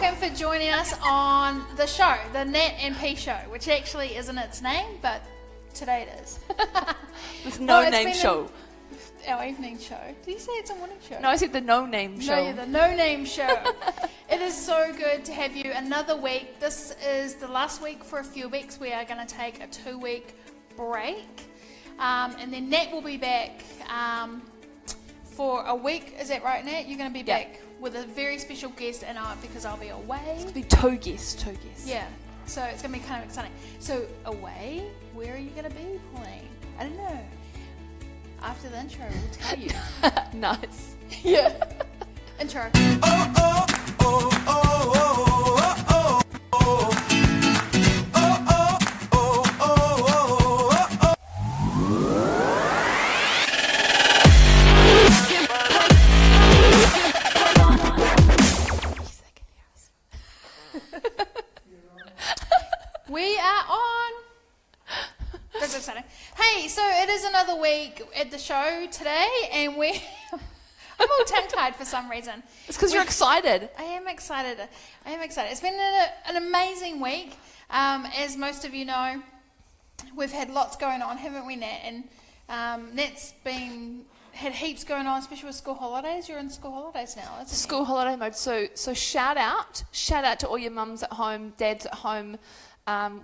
welcome for joining us on the show, the Nat and P show, which actually isn't its name, but today it is. It's no-name show. Our evening show. Did you say it's a morning show? No, I said the no-name show. No, yeah, the no-name show. It is so good to have you another week. This is the last week for a few weeks. We are going to take a 2-week break. And then Nat will be back for a week. Is that right, Nat? You're going to be back with a very special guest, and because I'll be away. It's going to be two guests. Yeah, so it's going to be kind of exciting. So away, where are you going to be, Pauline? I don't know. After the intro, we'll tell you. Nice. Yeah. Intro. We are on. That's exciting. Hey, so it is another week at the show today, and I'm all tongue-tied for some reason. It's because you're excited. I am excited. It's been an amazing week. As most of you know, we've had lots going on, haven't we, Nat? And Nat's had heaps going on, especially with school holidays. You're in school holidays now, isn't it? School holiday mode. So shout out to all your mums at home, dads at home.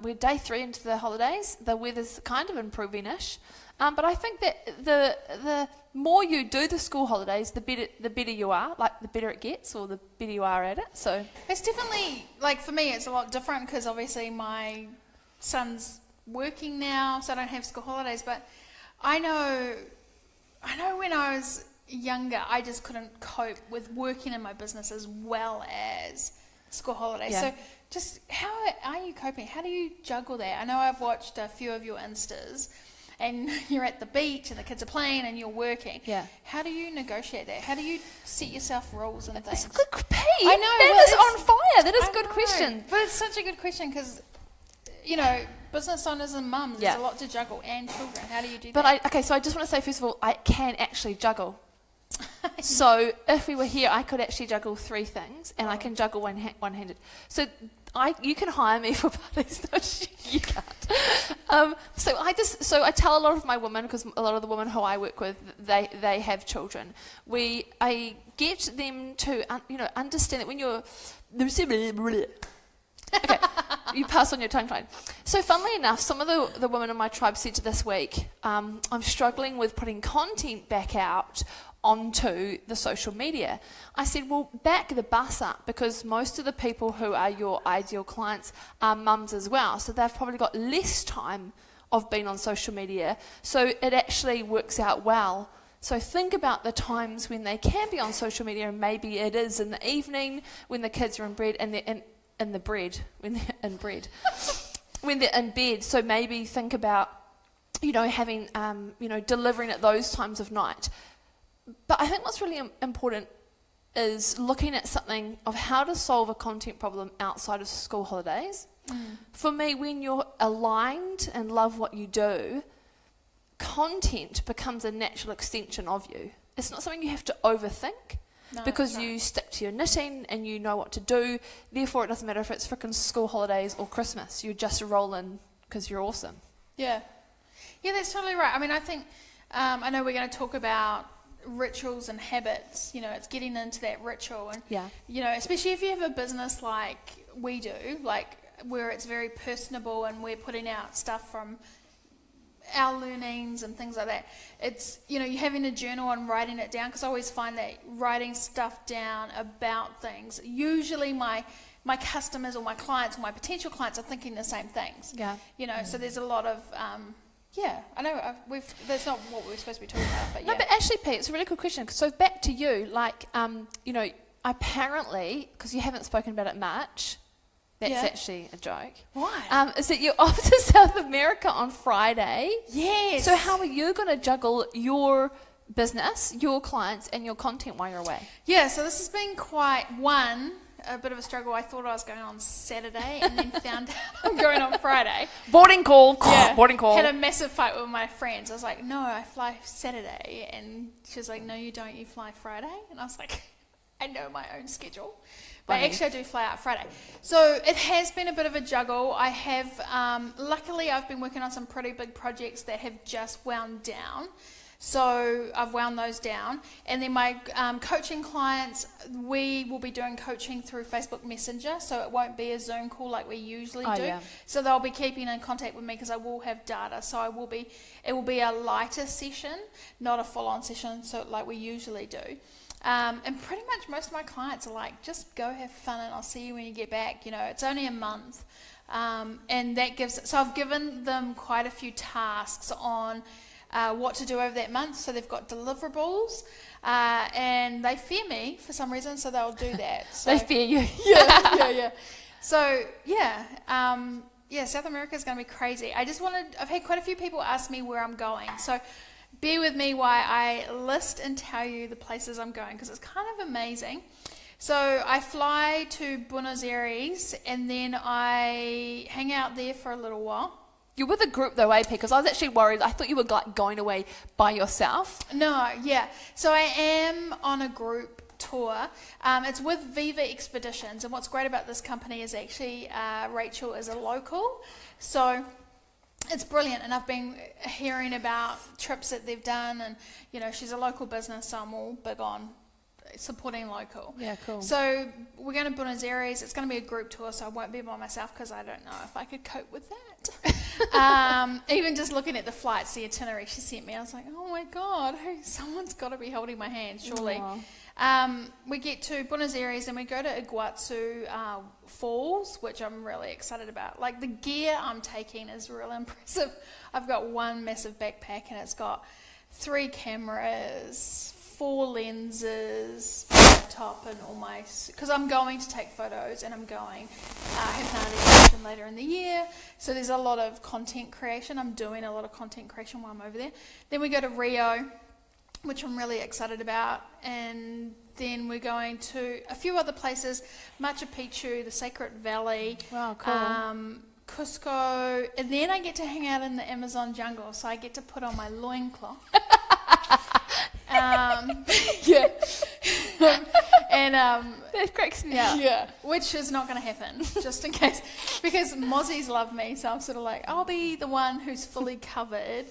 We're day 3 into the holidays. The weather's kind of improving-ish. But I think that the more you do the school holidays, the better you are, like the better it gets, or the better you are at it. So it's definitely, like for me, it's a lot different because obviously my son's working now, so I don't have school holidays. But I know when I was younger, I just couldn't cope with working in my business as well as school holidays. Yeah. So just how are you coping? How do you juggle that? I know I've watched a few of your Instas, and you're at the beach and the kids are playing and you're working. Yeah. How do you negotiate that? How do you set yourself rules and things? It's a good question. I know. That is on fire. That is a good question. But it's such a good question because, business owners and mums, there's a lot to juggle, and children. How do you do that? So I just want to say, first of all, I can actually juggle. So if we were here, I could actually juggle 3 things, and I can juggle one-handed. So you can hire me for parties. No, you can't. So I tell a lot of my women, because a lot of the women who I work with, they have children. I get them to understand that when you're okay, you pass on your tongue line. So funnily enough, some of the women in my tribe said to this week, I'm struggling with putting content back out onto the social media. I said, well, back the bus up, because most of the people who are your ideal clients are mums as well. So they've probably got less time of being on social media. So it actually works out well. So think about the times when they can be on social media, and maybe it is in the evening when the kids are in bed and they're when they're in bed. So maybe think about, having, delivering at those times of night. But I think what's really important is looking at something of how to solve a content problem outside of school holidays. For me, when you're aligned and love what you do, content becomes a natural extension of you. It's not something you have to overthink. Because you stick to your knitting and you know what to do. Therefore, it doesn't matter if it's frickin' school holidays or Christmas. You just roll in because you're awesome. Yeah. Yeah, that's totally right. I mean, I think, I know we're going to talk about rituals and habits. It's getting into that ritual. And, especially if you have a business like we do, like where it's very personable and we're putting out stuff from our learnings and things like that. It's, you're having a journal and writing it down, because I always find that writing stuff down about things, usually my customers or my clients or my potential clients are thinking the same things. Yeah. So there's a lot of, I know that's not what we're supposed to be talking about, but No, but actually, Pete, it's a really good question. So back to you, apparently, because you haven't spoken about it much, that's actually a joke. Why? Is that you're off to South America on Friday? Yes. So how are you going to juggle your business, your clients, and your content while you're away? Yeah, so this has been a bit of a struggle. I thought I was going on Saturday and then found out I'm going on Friday. Boarding call. Yeah. Boarding call. Had a massive fight with my friends. I was like, no, I fly Saturday. And she was like, no, you don't. You fly Friday. And I was like, I know my own schedule. But actually I do fly out Friday. So it has been a bit of a juggle. I have, luckily I've been working on some pretty big projects that have just wound down. So I've wound those down. And then my coaching clients, we will be doing coaching through Facebook Messenger. So it won't be a Zoom call like we usually do. Yeah. So they'll be keeping in contact with me because I will have data. So it will be a lighter session, not a full-on session, so like we usually do. And pretty much most of my clients are like, just go have fun and I'll see you when you get back. You know, it's only a month. And that so I've given them quite a few tasks on what to do over that month. So they've got deliverables, and they fear me for some reason, so they'll do that. So, they fear you. yeah. So South America is going to be crazy. I've had quite a few people ask me where I'm going. So bear with me while I list and tell you the places I'm going, because it's kind of amazing. So I fly to Buenos Aires, and then I hang out there for a little while. You're with a group though, AP? Because I was actually worried. I thought you were like going away by yourself. No, yeah. So I am on a group tour. It's with Viva Expeditions, and what's great about this company is actually Rachel is a local. So it's brilliant, and I've been hearing about trips that they've done, and you know, she's a local business, so I'm all big on supporting local. Yeah, cool. So we're going to Buenos Aires. It's going to be a group tour, so I won't be by myself because I don't know if I could cope with that. Even just looking at the flights, the itinerary she sent me, I was like, oh my God, someone's got to be holding my hand, surely. We get to Buenos Aires and we go to Iguazu Falls, which I'm really excited about. Like, the gear I'm taking is really impressive. I've got one massive backpack and it's got 3 cameras, 4 lenses, laptop, and all my, because I'm going to take photos and I'm going have an art exhibition later in the year, so there's a lot of content creation. I'm doing a lot of content creation while I'm over there. Then we go to Rio, which I'm really excited about, and then we're going to a few other places: Machu Picchu, the Sacred Valley, wow, cool. Cusco, and then I get to hang out in the Amazon jungle, so I get to put on my loincloth. Yeah. And that cracks me up. Yeah, which is not going to happen, just in case, because Mozzies love me, so I'm sort of like, I'll be the one who's fully covered.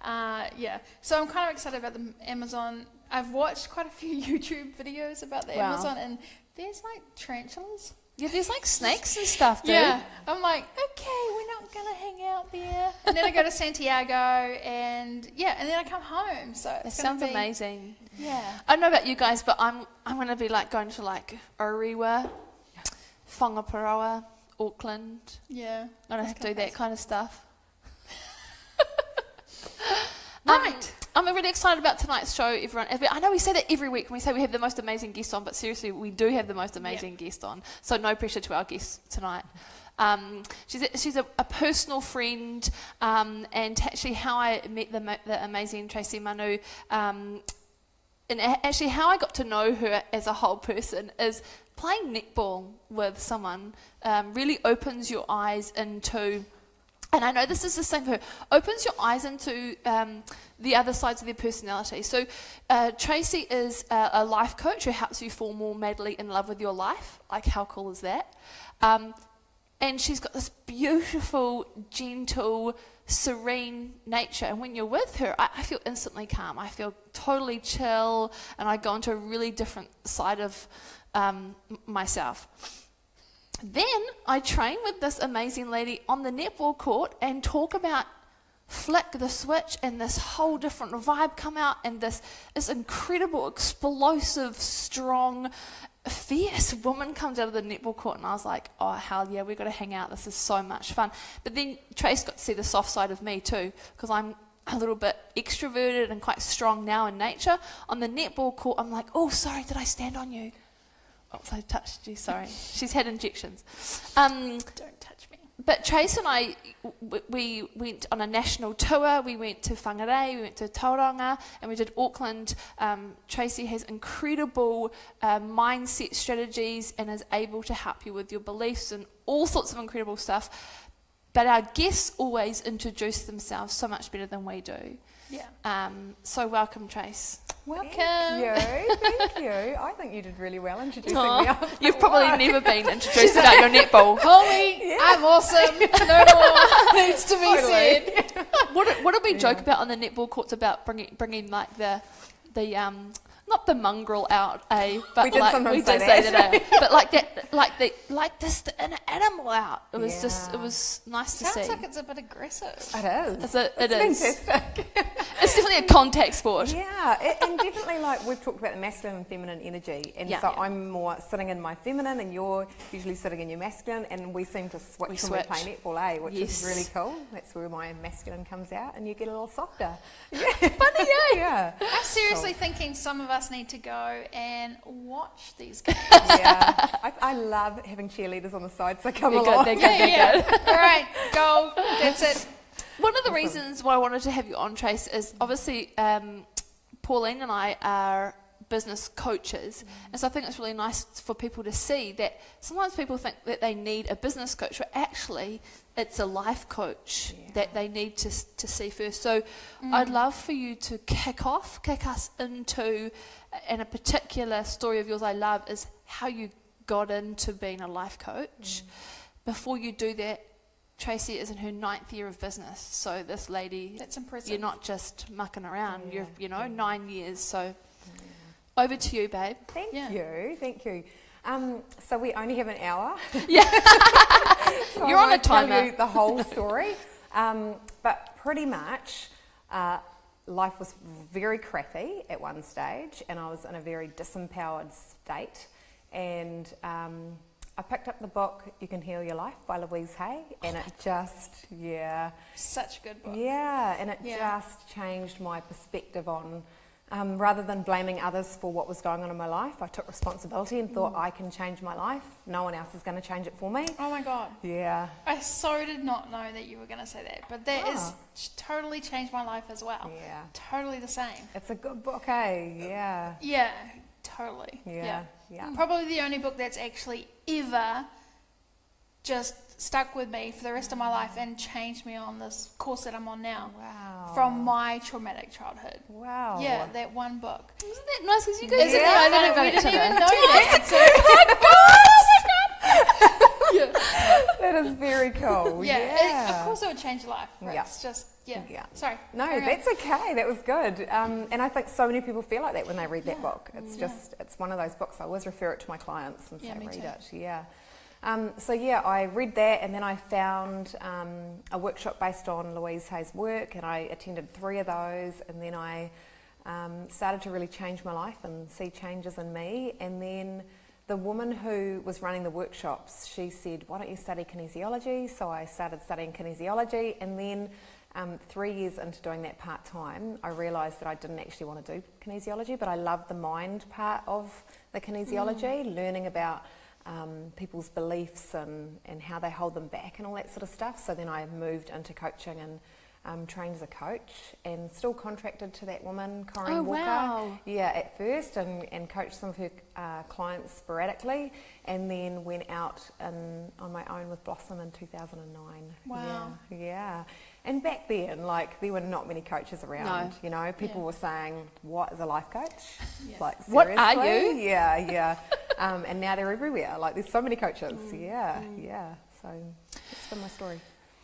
So I'm kind of excited about the Amazon. I've watched quite a few YouTube videos about the Amazon, and there's like tarantulas. Yeah, there's like snakes and stuff, dude. Yeah, I'm like, okay, we're not going to hang out there. And then I go to Santiago, and then I come home. So it sounds amazing. Yeah. I don't know about you guys, but I'm going to be like going to like Orewa, Whangaparoa, Auckland. Yeah. I don't have to do that kind of stuff. Right. I'm really excited about tonight's show, everyone. I know we say that every week when we say we have the most amazing guest on, but seriously, we do have the most amazing guest on. So no pressure to our guest tonight. She's a personal friend, and actually how I met the amazing Tracy Manu, and actually how I got to know her as a whole person is playing netball with someone really opens your eyes into... And I know this is the same for her. Opens your eyes into the other sides of their personality. So Tracy is a life coach who helps you fall more madly in love with your life. Like, how cool is that? And she's got this beautiful, gentle, serene nature. And when you're with her, I feel instantly calm. I feel totally chill, and I go into a really different side of myself. Then I train with this amazing lady on the netball court and talk about flick the switch and this whole different vibe come out, and this incredible, explosive, strong, fierce woman comes out of the netball court, and I was like, oh, hell yeah, we've got to hang out. This is so much fun. But then Trace got to see the soft side of me too, because I'm a little bit extroverted and quite strong now in nature. On the netball court, I'm like, oh, sorry, did I stand on you? Oops, I touched you, sorry. She's had injections. Don't touch me. But Trace and I, we went on a national tour. We went to Whangarei, we went to Tauranga, and we did Auckland. Tracy has incredible mindset strategies and is able to help you with your beliefs and all sorts of incredible stuff. But our guests always introduce themselves so much better than we do. Yeah. So welcome, Trace. Welcome. Thank you. I think you did really well introducing me. You've probably never been introduced about your netball. Holy, I'm awesome. No more needs to be said. What did we joke about on the netball courts about bringing like the not the mongrel out, but we did like sometimes we did say that, but like this the inner animal out. It was just it was nice to see. Sounds like it's a bit aggressive. It is. It is. Fantastic. It's definitely a contact sport. Yeah, and definitely like we've talked about the masculine and feminine energy, and so I'm more sitting in my feminine, and you're usually sitting in your masculine, and we seem to switch when we play netball, which is really cool. That's where my masculine comes out, and you get a little softer. Yeah. Funny, Yeah. I'm seriously thinking some of us need to go and watch these games. Yeah, I love having cheerleaders on the side, so come along. They're good. All right, go. That's it. One of the reasons why I wanted to have you on, Trace, is obviously Pauline and I are business coaches, and so I think it's really nice for people to see that sometimes people think that they need a business coach, but actually it's a life coach that they need to see first. So I'd love for you to kick us into, and a particular story of yours I love is how you got into being a life coach. Before you do that, Tracy is in her 9th year of business, so this lady, that's impressive. You're not just mucking around. You're 9 years. So over to you, babe. Thank you. So we only have an hour. Yeah, so you're on a timer. Tell you the whole story, but pretty much, life was very crappy at one stage, and I was in a very disempowered state, and I picked up the book You Can Heal Your Life by Louise Hay, and it just, such a good book. Yeah, and it just changed my perspective on, rather than blaming others for what was going on in my life, I took responsibility and thought, I can change my life. No one else is going to change it for me. Oh my God. Yeah. I so did not know that you were going to say that, but that is totally changed my life as well. Yeah. Totally the same. It's a good book, eh? Yeah. Yeah, totally. Yeah. Probably the only book that's actually ever just stuck with me for the rest of my life and changed me on this course that I'm on now. Wow. From my traumatic childhood. Wow. Yeah, that one book. Isn't that nice? Because you guys didn't know we that about didn't each other. even know that. That is very cool. Of course it would change your life. Right? It's just, Sorry. No, that's okay. That was good. And I think so many people feel like that when they read that book. It's just, it's one of those books. I always refer it to my clients and say, read it. Yeah. I read that, and then I found a workshop based on Louise Hay's work, and I attended 3 of those, and then I started to really change my life and see changes in me. And then the woman who was running the workshops, she said, why don't you study kinesiology? So I started studying kinesiology, and then 3 years into doing that part-time, I realised that I didn't actually want to do kinesiology, but I loved the mind part of the kinesiology, learning about people's beliefs and how they hold them back and all that sort of stuff. So then I moved into coaching and trained as a coach, and still contracted to that woman, Corinne Walker. Wow. Yeah, at first, and coached some of her clients sporadically, and then went out on my own with Blossom in 2009. Wow. Yeah. And back then, there were not many coaches around. No. People were saying, what is a life coach? Seriously? What are you? Yeah. And now they're everywhere. There's so many coaches. Yeah. So that's been my story.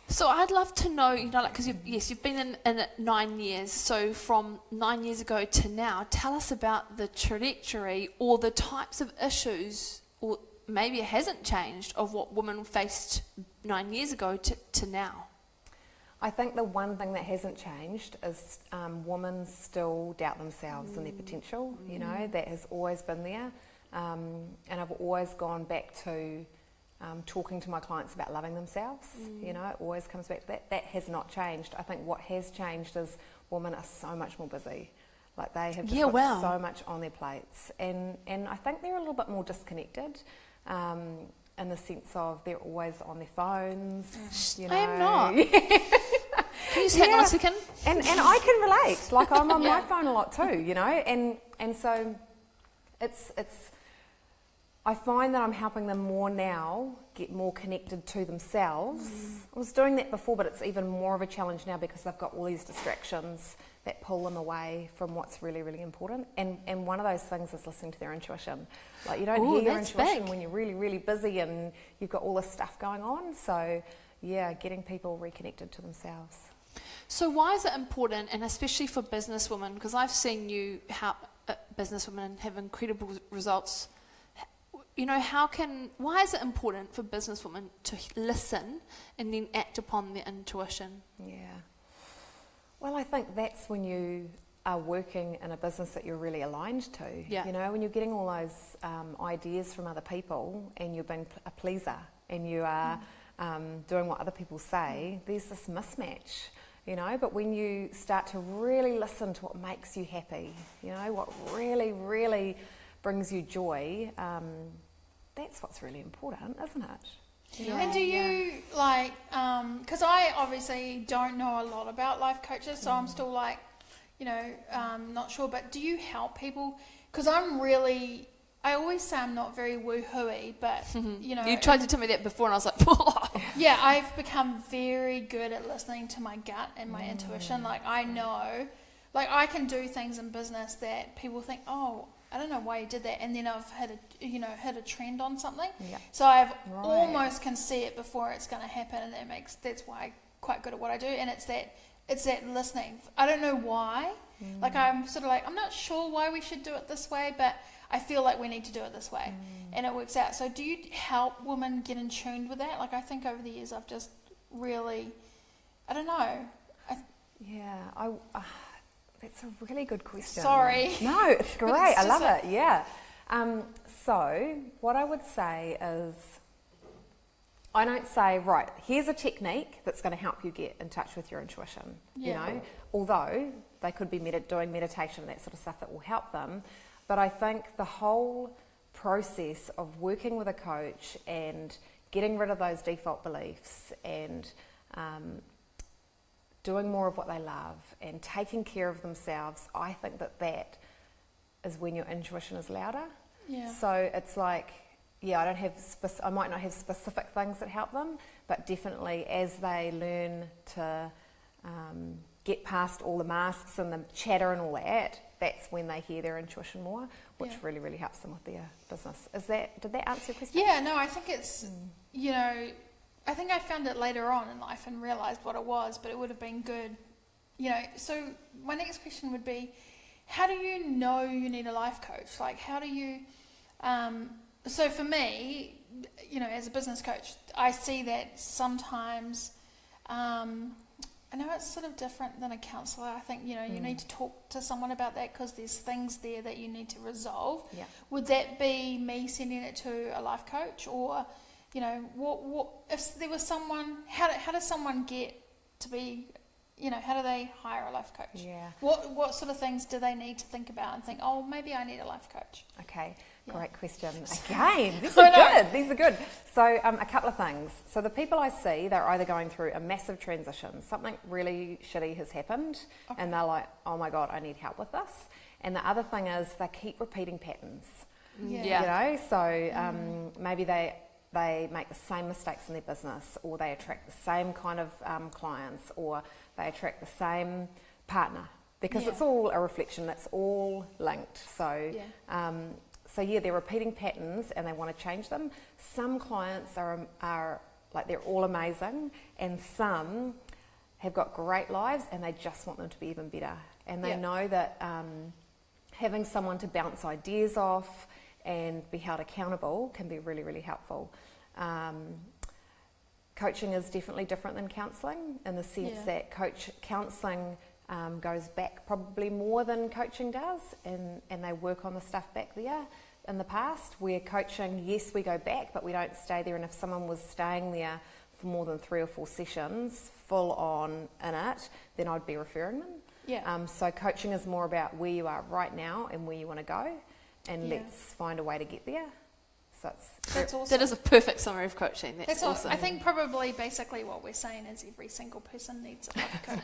So I'd love to know, because you've been in it 9 years. So from 9 years ago to now, tell us about the trajectory or the types of issues, or maybe it hasn't changed, of what women faced 9 years ago to now. I think the one thing that hasn't changed is women still doubt themselves and their potential. That has always been there. And I've always gone back to talking to my clients about loving themselves. It always comes back to that. That has not changed. I think what has changed is women are so much more busy. They have just got so much on their plates. And I think they're a little bit more disconnected. In the sense of they're always on their phones. I am not. Can you just hang on a second? And I can relate. I'm on my phone a lot too, and so it's I find that I'm helping them more now get more connected to themselves. I was doing that before, but it's even more of a challenge now because they've got all these distractions that pull them away from what's really, really important. And one of those things is listening to their intuition. Like, you don't hear your intuition when you're really, really busy and you've got all this stuff going on. So, yeah, getting people reconnected to themselves. So why is it important, and especially for businesswomen, because I've seen you help businesswomen have incredible results. You know, why is it important for businesswomen to listen and then act upon their intuition? Yeah. Well, I think that's when you are working in a business that you're really aligned to. Yeah. You know, when you're getting all those ideas from other people and you're being a pleaser and you are doing what other people say, there's this mismatch, you know. But when you start to really listen to what makes you happy, you know, what really, really brings you joy, that's what's really important, isn't it? Yeah. And do you, like, because I obviously don't know a lot about life coaches, so I'm still like, you know, not sure, but do you help people? Because I always say I'm not very woo-hooey, but, you know. You tried to tell me that before and I was like, yeah, I've become very good at listening to my gut and my intuition. Like, I know, like, I can do things in business that people think, oh, I don't know why you did that, and then I've hit a trend on something. Yeah. So I've almost can see it before it's going to happen, and that's why I'm quite good at what I do. And it's that listening. I don't know why. Like, I'm sort of like, I'm not sure why we should do it this way, but I feel like we need to do it this way, and it works out. So do you help women get in tune with that? Like, I think over the years I've just really, I don't know. That's a really good question. Sorry. No, it's great. I love it. Yeah. So what I would say is, I don't say, right, here's a technique that's going to help you get in touch with your intuition. Yeah. You know, although they could be doing meditation, that sort of stuff that will help them. But I think the whole process of working with a coach and getting rid of those default beliefs and doing more of what they love and taking care of themselves, I think that is when your intuition is louder. Yeah. So it's like, yeah, I might not have specific things that help them, but definitely as they learn to get past all the masks and the chatter and all that, that's when they hear their intuition more, which really, really helps them with their business. Did that answer your question? Yeah, no, I think it's, you know, I think I found it later on in life and realised what it was, but it would have been good, you know. So my next question would be, how do you know you need a life coach? Like, how do you, so for me, you know, as a business coach, I see that sometimes, I know it's sort of different than a counsellor. I think, you know, you need to talk to someone about that because there's things there that you need to resolve. Yeah. Would that be me sending it to a life coach, or, you know, what if there was someone, how does someone get to be, you know, how do they hire a life coach? Yeah. What sort of things do they need to think about and think, oh, maybe I need a life coach? Okay, great question. Again, these are good. So a couple of things. So the people I see, they're either going through a massive transition, something really shitty has happened, and they're like, oh my God, I need help with this. And the other thing is they keep repeating patterns. Yeah. You know, so maybe they make the same mistakes in their business, or they attract the same kind of clients, or they attract the same partner, because it's all a reflection, it's all linked. So, they're repeating patterns and they want to change them. Some clients are like, they're all amazing, and some have got great lives and they just want them to be even better. And they know that having someone to bounce ideas off and be held accountable can be really, really helpful. Coaching is definitely different than counselling, in the sense that counselling goes back probably more than coaching does, and they work on the stuff back there in the past, where coaching, yes, we go back, but we don't stay there. And if someone was staying there for more than 3 or 4 sessions full on in it, then I'd be referring them. Yeah. So coaching is more about where you are right now and where you want to go, and let's find a way to get there. So that's awesome. That is a perfect summary of coaching. That's awesome. I think probably basically what we're saying is every single person needs a life coach.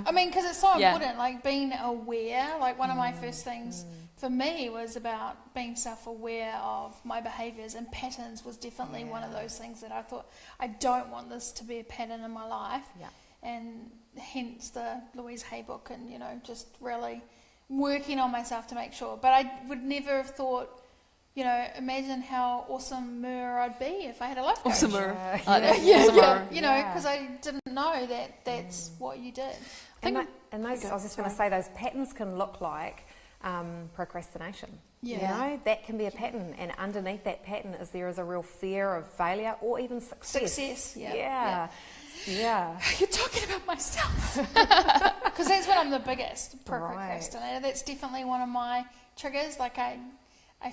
I mean, because it's so important, like being aware. Like one of my first things for me was about being self-aware of my behaviours, and patterns was definitely one of those things that I thought, I don't want this to be a pattern in my life. Yeah. And hence the Louise Hay book, and, you know, just really working on myself to make sure. But I would never have thought, you know, imagine how awesome I'd be if I had a life coach. Awesome. You know, because I didn't know that that's what you did. I was just going to say, those patterns can look like procrastination. You know, that can be a pattern, and underneath that pattern is a real fear of failure or even success. Yeah. You're talking about myself. Because that's when I'm the biggest procrastinator. That's definitely one of my triggers. Like I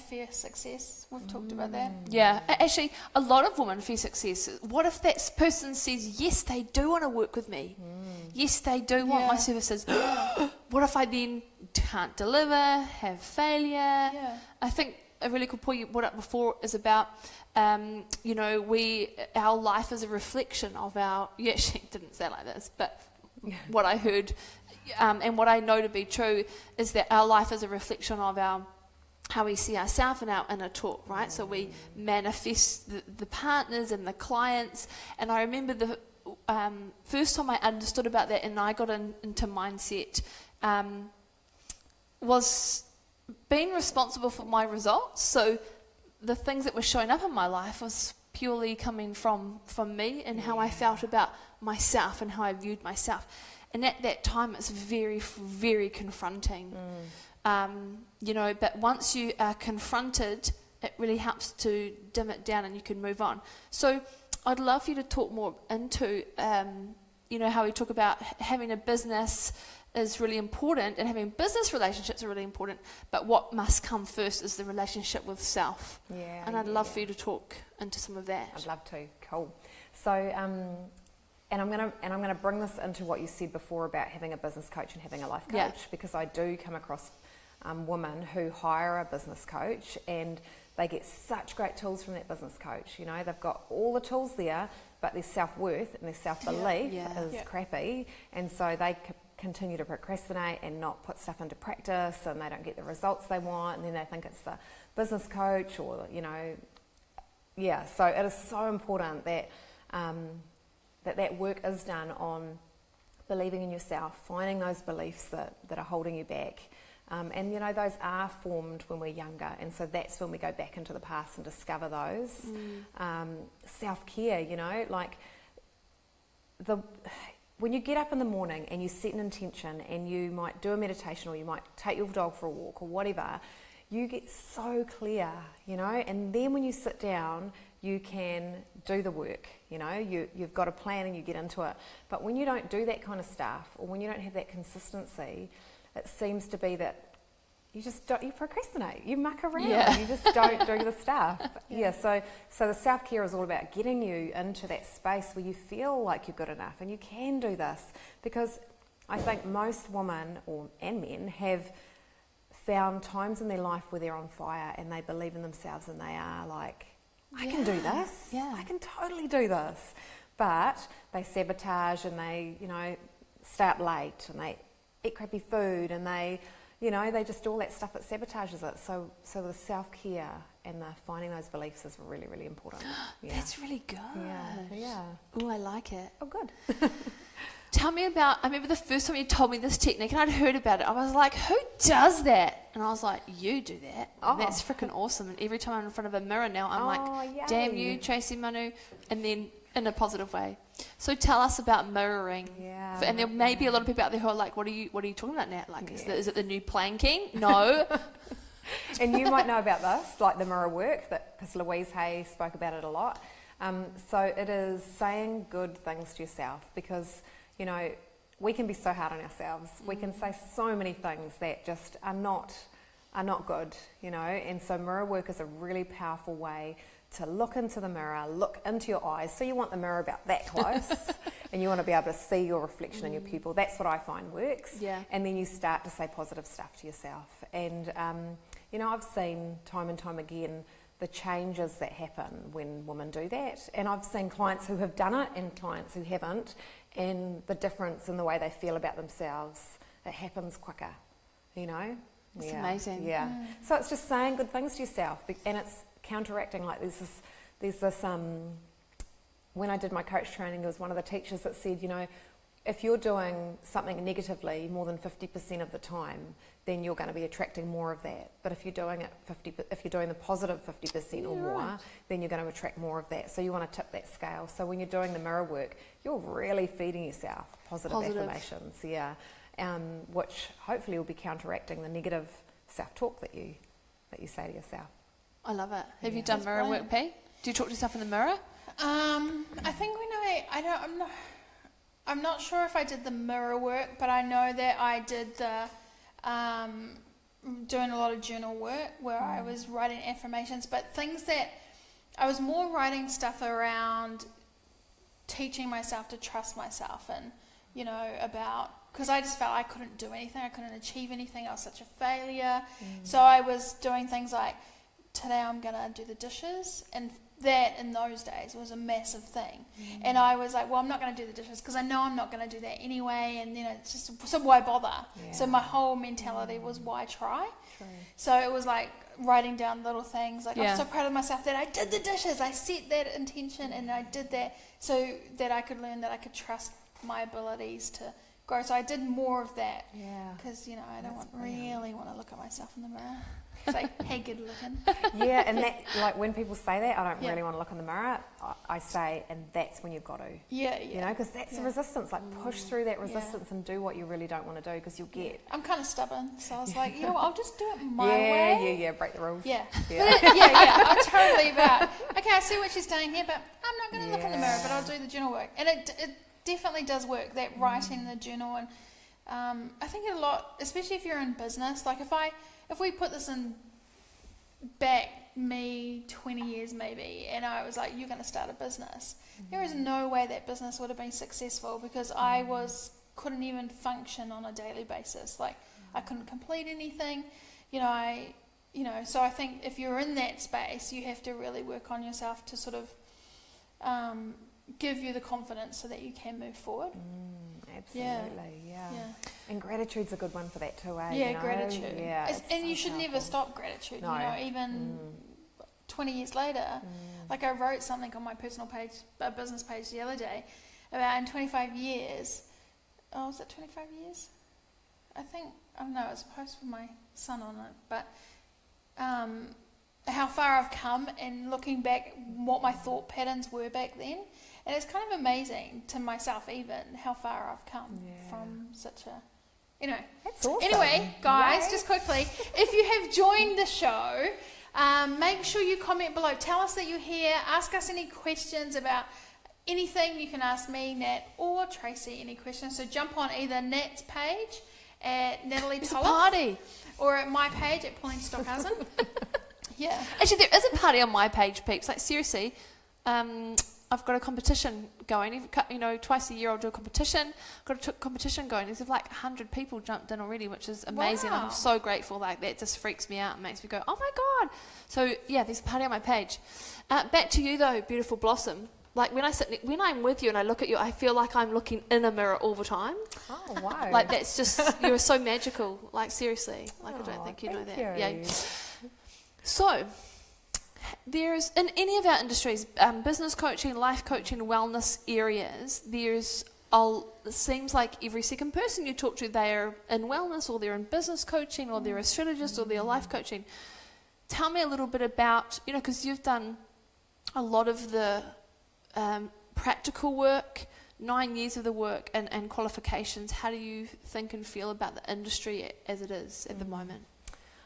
fear success. We've talked about that. Yeah. Actually, a lot of women fear success. What if that person says, yes, they do want to work with me. Yes, they do want my services. What if I then can't deliver, have failure? Yeah. I think a really cool point you brought up before is about, you know, our life is a reflection of our, you actually didn't say it like this, but what I heard and what I know to be true is that our life is a reflection of how we see ourselves in our inner talk, right? So we manifest the partners and the clients. And I remember the first time I understood about that and I got into mindset was being responsible for my results. So the things that were showing up in my life was purely coming from me and how I felt about myself and how I viewed myself. And at that time, it's very, very confronting. You know, but once you are confronted, it really helps to dim it down and you can move on. So I'd love for you to talk more into, you know, how we talk about having a business is really important and having business relationships are really important, but what must come first is the relationship with self. And I'd love for you to talk into some of that. I'd love to. Cool. So, and I'm gonna bring this into what you said before about having a business coach and having a life coach, because I do come across women who hire a business coach and they get such great tools from that business coach. You know, they've got all the tools there, but their self-worth and their self-belief is crappy, and so they continue to procrastinate and not put stuff into practice, and they don't get the results they want, and then they think it's the business coach, or, you know, so it is so important that that work is done on believing in yourself, finding those beliefs that are holding you back. And, you know, those are formed when we're younger, and so that's when we go back into the past and discover those. Self-care, you know, like when you get up in the morning and you set an intention and you might do a meditation or you might take your dog for a walk or whatever, you get so clear, you know, and then when you sit down, you can do the work, you know, you've got a plan and you get into it. But when you don't do that kind of stuff, or when you don't have that consistency, it seems to be that you procrastinate, you muck around, you just don't do the stuff. So the self-care is all about getting you into that space where you feel like you're good enough and you can do this, because I think most women and men have found times in their life where they're on fire and they believe in themselves and they are like, I can do this, I can totally do this, but they sabotage and they, you know, stay up late and they eat crappy food and they, you know, they just, all that stuff that sabotages it. So the self-care and the finding those beliefs is really, really important. That's really good. Oh, I like it. Oh, good. Tell me about, I remember the first time you told me this technique and I'd heard about it. I was like, who does that? And I was like, you do that. Oh. That's freaking awesome. And every time I'm in front of a mirror now, I'm like, damn you, Tracy Manu. And then in a positive way. So tell us about mirroring. And there may be a lot of people out there who are like, what are you talking about, Nat? Like, is it the new planking? No. And you might know about this, like the mirror work, because Louise Hay spoke about it a lot. So it is saying good things to yourself, because, you know, we can be so hard on ourselves. We can say so many things that just are not good, you know. And so mirror work is a really powerful way to look into the mirror, look into your eyes. So you want the mirror about that close and you want to be able to see your reflection in your pupil. That's what I find works. And then you start to say positive stuff to yourself. And, you know, I've seen time and time again the changes that happen when women do that. And I've seen clients who have done it and clients who haven't, and the difference in the way they feel about themselves, it happens quicker, you know? It's amazing. Yeah. So it's just saying good things to yourself, and it's counteracting. Like there's this when I did my coach training, there was one of the teachers that said, you know, if you're doing something negatively more than 50% of the time, then you're going to be attracting more of that. But if you're doing it if you're doing the positive 50% or more, then you're going to attract more of that. So you want to tip that scale. So when you're doing the mirror work, you're really feeding yourself positive. Affirmations, which hopefully will be counteracting the negative self-talk that you say to yourself. I love it. Have you done mirror work, P? Do you talk to yourself in the mirror? I think I'm not sure if I did the mirror work, but I know that I did the doing a lot of journal work where I was writing affirmations, but things that I was more writing stuff around teaching myself to trust myself, and you know, about, because I just felt I couldn't do anything, I couldn't achieve anything, I was such a failure. So I was doing things like, today I'm gonna do the dishes, and that in those days was a massive thing. And I was like, well, I'm not going to do the dishes because I know I'm not going to do that anyway, and you know, it's just, so why bother? So my whole mentality was, why try? So it was like writing down little things like, I'm so proud of myself that I did the dishes, I set that intention and I did that, so that I could learn that I could trust my abilities to grow. So I did more of that, because you know, I don't really want to look at myself in the mirror. It's like, hey, good looking. And that, like, when people say that, I don't really want to look in the mirror, I say, and that's when you've got to. You know, because that's the resistance. Like, push through that resistance and do what you really don't want to do, because you'll get... I'm kind of stubborn, so I was like, you know what, I'll just do it my way. Break the rules. I'm totally about, okay, I see what she's saying here, but I'm not going to look in the mirror, but I'll do the journal work. And it definitely does work, that writing the journal. And I think a lot, especially if you're in business, like if we put this in back me 20 years maybe, and I was like, you're going to start a business, there is no way that business would have been successful, because I couldn't even function on a daily basis. Like, I couldn't complete anything, so I think if you're in that space, you have to really work on yourself to sort of give you the confidence so that you can move forward. Absolutely, yeah. And gratitude's a good one for that too, eh? Yeah, gratitude. And you should never stop gratitude. No. You know, even 20 years later, like I wrote something on my personal page, business page the other day, about in 25 years. Oh, was it 25 years? I think, I don't know, it was a post with my son on it, but how far I've come, and looking back what my thought patterns were back then. And it's kind of amazing to myself even how far I've come from such a, That's awesome. Anyway, guys, just quickly, if you have joined the show, make sure you comment below. Tell us that you're here. Ask us any questions about anything. You can ask me, Nat, or Tracy any questions. So jump on either Nat's page at Natalie Tolhopf, or at my page at Pauline Stockhausen. Actually, there is a party on my page, peeps. Like, seriously, I've got a competition going. Twice a year I'll do a competition. Got a competition going. There's like 100 people jumped in already, which is amazing. Wow. I'm so grateful. Like, that just freaks me out and makes me go, oh my God. So yeah, there's a party on my page. Back to you though, beautiful Blossom. Like, when I'm with you and I look at you, I feel like I'm looking in a mirror all the time. Oh wow. Like, that's just, you're so magical. Like, seriously. Like, I don't think you know that. Yeah. So, there's, in any of our industries, business coaching, life coaching, wellness areas, it seems like every second person you talk to, they're in wellness, or they're in business coaching, or they're a strategist, or they're life coaching. Tell me a little bit about, because you've done a lot of the practical work, 9 years of the work and qualifications. How do you think and feel about the industry as it is at the moment?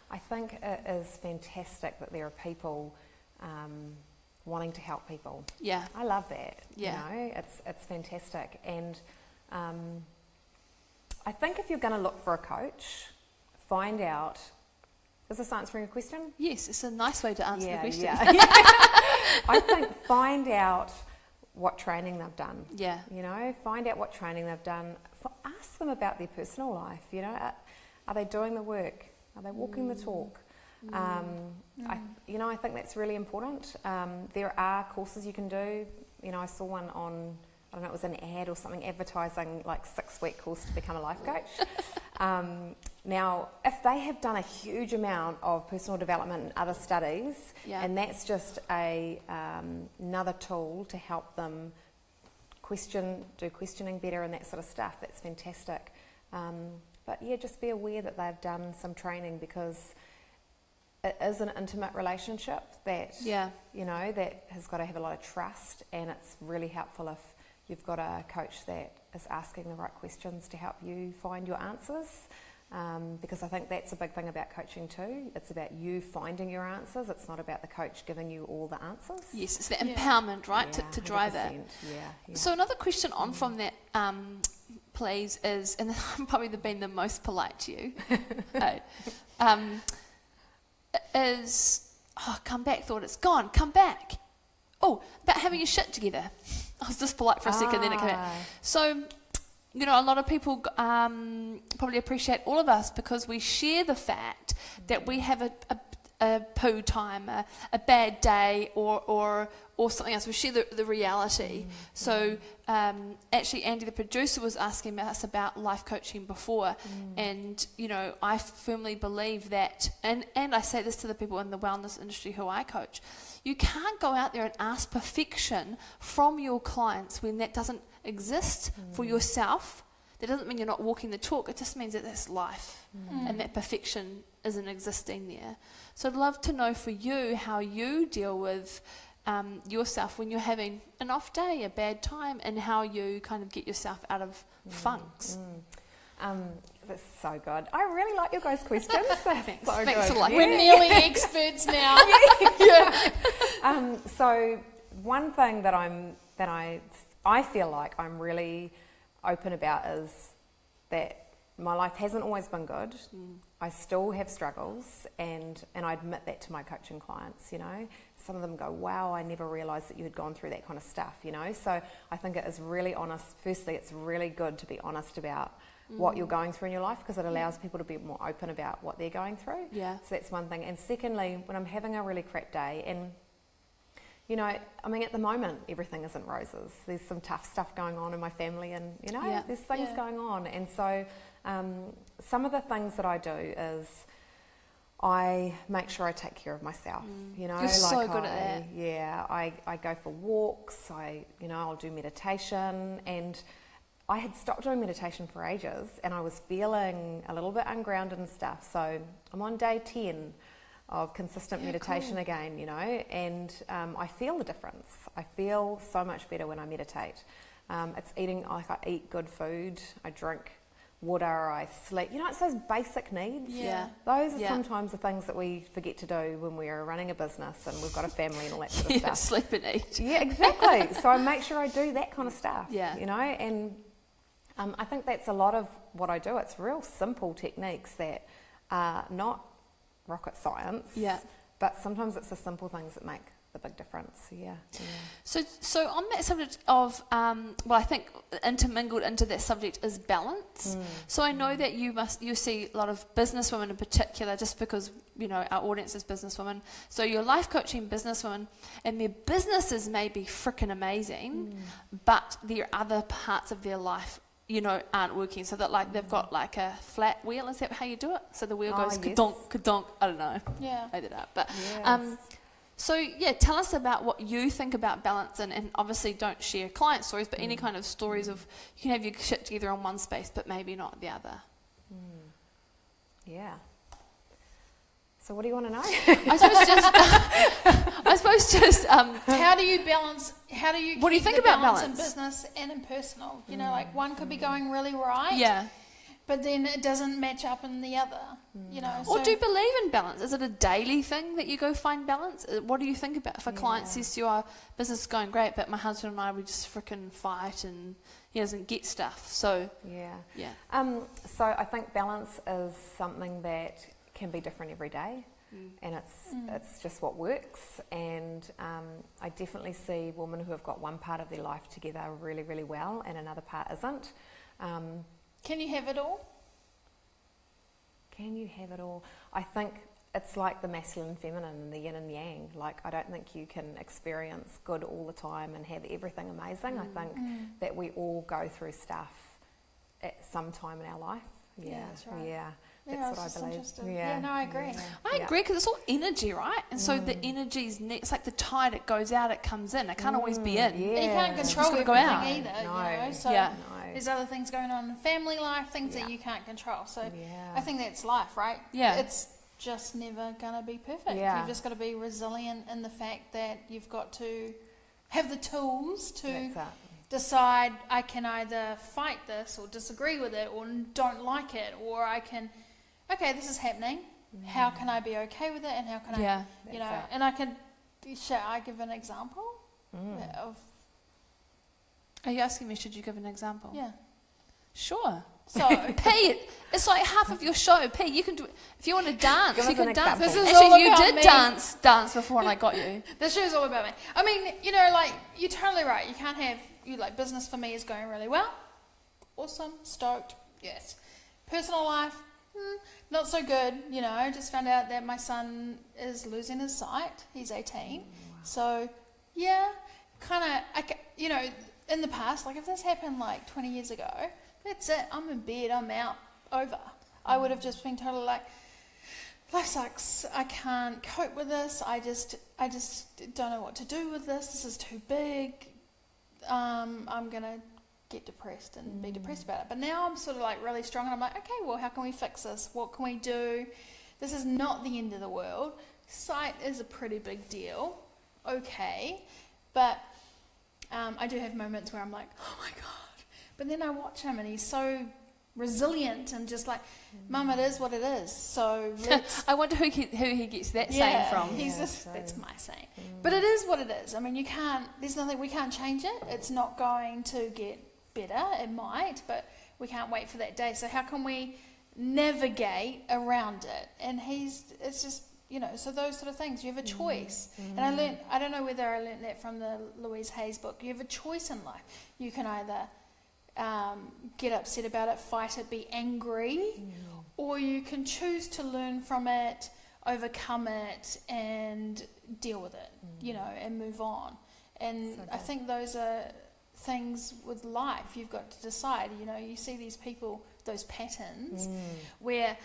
I think it is fantastic that there are people wanting to help people. Yeah. I love that. Yeah. It's fantastic. And I think if you're going to look for a coach, find out... Is this answering a question? Yes, it's a nice way to answer the question. I think find out what training they've done. Yeah. Find out what training they've done. Ask them about their personal life. Are they doing the work? Are they walking the talk? I think that's really important. There are courses you can do. I saw one on, I don't know, it was an ad or something advertising like 6-week course to become a life coach. Now, if they have done a huge amount of personal development and other studies, and that's just another tool to help them do questioning better and that sort of stuff, that's fantastic. But just be aware that they've done some training, because it is an intimate relationship that, that has got to have a lot of trust, and it's really helpful if you've got a coach that is asking the right questions to help you find your answers. Because I think that's a big thing about coaching too. It's about you finding your answers. It's not about the coach giving you all the answers. Yes, it's the empowerment, right, to drive that. Yeah. So another question on from that, please, is, and I'm probably been the most polite to you, is, come back, thought it's gone, come back. Oh, about having your shit together. I was just polite for a second, then it came back. So, a lot of people probably appreciate all of us because we share the fact that we have a poo time, a bad day, or something else. We share the reality. So actually, Andy, the producer, was asking us about life coaching before, and I firmly believe that, and I say this to the people in the wellness industry who I coach, you can't go out there and ask perfection from your clients when that doesn't exist for yourself. That doesn't mean you're not walking the talk. It just means that that's life, and that perfection isn't existing there. So I'd love to know for you how you deal with yourself when you're having an off day, a bad time, and how you kind of get yourself out of funks. That's so good. I really like your guys' questions. Thanks. So Thanks good. a lot. We're nearly experts now. So one thing that I feel like I'm really open about is that my life hasn't always been good. I still have struggles, and I admit that to my coaching clients. Some of them go, wow, I never realised that you had gone through that kind of stuff. So I think it is really honest. Firstly, it's really good to be honest about what you're going through in your life, because it allows people to be more open about what they're going through. So that's one thing. And secondly, when I'm having a really crap day, and at the moment, everything isn't roses. There's some tough stuff going on in my family, and, there's things going on. And so some of the things that I do is I make sure I take care of myself. You're so good at that. Yeah, I go for walks. I'll do meditation, and I had stopped doing meditation for ages, and I was feeling a little bit ungrounded and stuff. So I'm on day 10 of consistent meditation again, and I feel the difference. I feel so much better when I meditate. It's eating, I eat good food, I drink water, I sleep. It's those basic needs. Those are sometimes the things that we forget to do when we're running a business and we've got a family and all that sort of stuff. Sleep and eat. Yeah, exactly. So I make sure I do that kind of stuff, and I think that's a lot of what I do. It's real simple techniques that are not rocket science, but sometimes it's the simple things that make the big difference. So on that subject of I think intermingled into that subject is balance. So I know that you see a lot of businesswomen in particular, just because our audience is businesswomen, so you're life coaching businesswomen, and their businesses may be freaking amazing, but there are other parts of their life aren't working, so that they've got a flat wheel. Is that how you do it? So the wheel goes ka-donk, ka-donk. I don't know. I made it up. But so tell us about what you think about balance, and obviously don't share client stories, but any kind of stories of you can have your shit together on one space, but maybe not the other. So what do you want to know? I suppose just how do you balance? What do you think about balance in business and in personal? One could be going really right, but then it doesn't match up in the other. Or do you believe in balance? Is it a daily thing that you go find balance? What do you think about if a client says to you, "Our business is going great, but my husband and I, we just freaking fight and he doesn't get stuff." So so I think balance is something that can be different every day, and it's just what works. And I definitely see women who have got one part of their life together really, really well, and another part isn't. Can you have it all? Can you have it all? I think it's like the masculine and feminine and the yin and yang. Like, I don't think you can experience good all the time and have everything amazing. I think that we all go through stuff at some time in our life. Yeah, that's right. Yeah. That's what I believe. Yeah, no, I agree. Yeah. I agree, because it's all energy, right? And so the energy's it's like the tide, it goes out, it comes in. It can't always be in. Yeah. And you can't control everything either, No. you know. So there's other things going on in family life, things that you can't control. So I think that's life, right? Yeah. It's just never gonna be perfect. Yeah. You've just got to be resilient in the fact that you've got to have the tools to decide, I can either fight this or disagree with it or don't like it, or I can, okay, this is happening. How can I be okay with it, and how can I, you know, and I can, shall I give an example of? Are you asking me, should you give an example? Yeah. Sure. So, P, it's like half of your show. P, you can do it. If you want to dance, you can dance. This is actually, all you about did me. dance before, and I got you. This show's all about me. I mean, you know, like, you're totally right. You can't have, like, business for me is going really well. Awesome. Stoked. Yes. Personal life, not so good. You know, I just found out that my son is losing his sight. He's 18. So, yeah, kind of, you know, in the past, like, if this happened, like, 20 years ago, that's it. I'm in bed. I'm out. Over. I would have just been totally like, life sucks. I can't cope with this. I just don't know what to do with this. This is too big. I'm gonna get depressed and be depressed about it. But now I'm sort of like really strong, and I'm like, okay, well, how can we fix this? What can we do? This is not the end of the world. Sight is a pretty big deal. Okay, but I do have moments where I'm like, oh my God. But then I watch him, and he's so resilient and just like, Mum, it is what it is. So let's... I wonder who he gets that saying from. He's that's my saying. But it is what it is. I mean, you can't. There's nothing. We can't change it. It's not going to get better. It might, but we can't wait for that day. So how can we navigate around it? And it's just, you know. So those sort of things. You have a choice. And I don't know whether I learned that from the Louise Hay's book. You have a choice in life. You can either get upset about it, fight it, be angry, or you can choose to learn from it, overcome it, and deal with it, you know, and move on. And I think those are things with life. You've got to decide, you know, you see these people, those patterns, where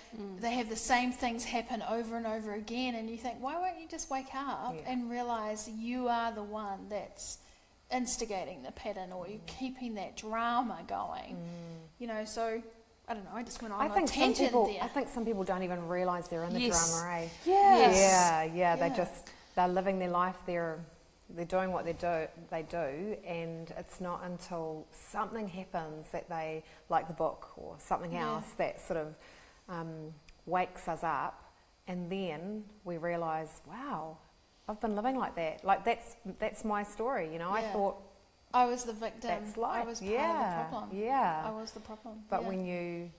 they have the same things happen over and over again, and you think, why won't you just wake up and realise you are the one that's instigating the pattern, or you're keeping that drama going, you know. So I don't know, I just went on a tangent there. I think some people don't even realise they're in the drama, eh? Yes. They're living their life, they're doing what they do, and it's not until something happens that they, like the book or something else, that sort of wakes us up, and then we realise, wow, I've been living like that. Like, that's my story, you know. I thought I was the victim. That's life. I was part of the problem. Yeah. I was the problem. But when you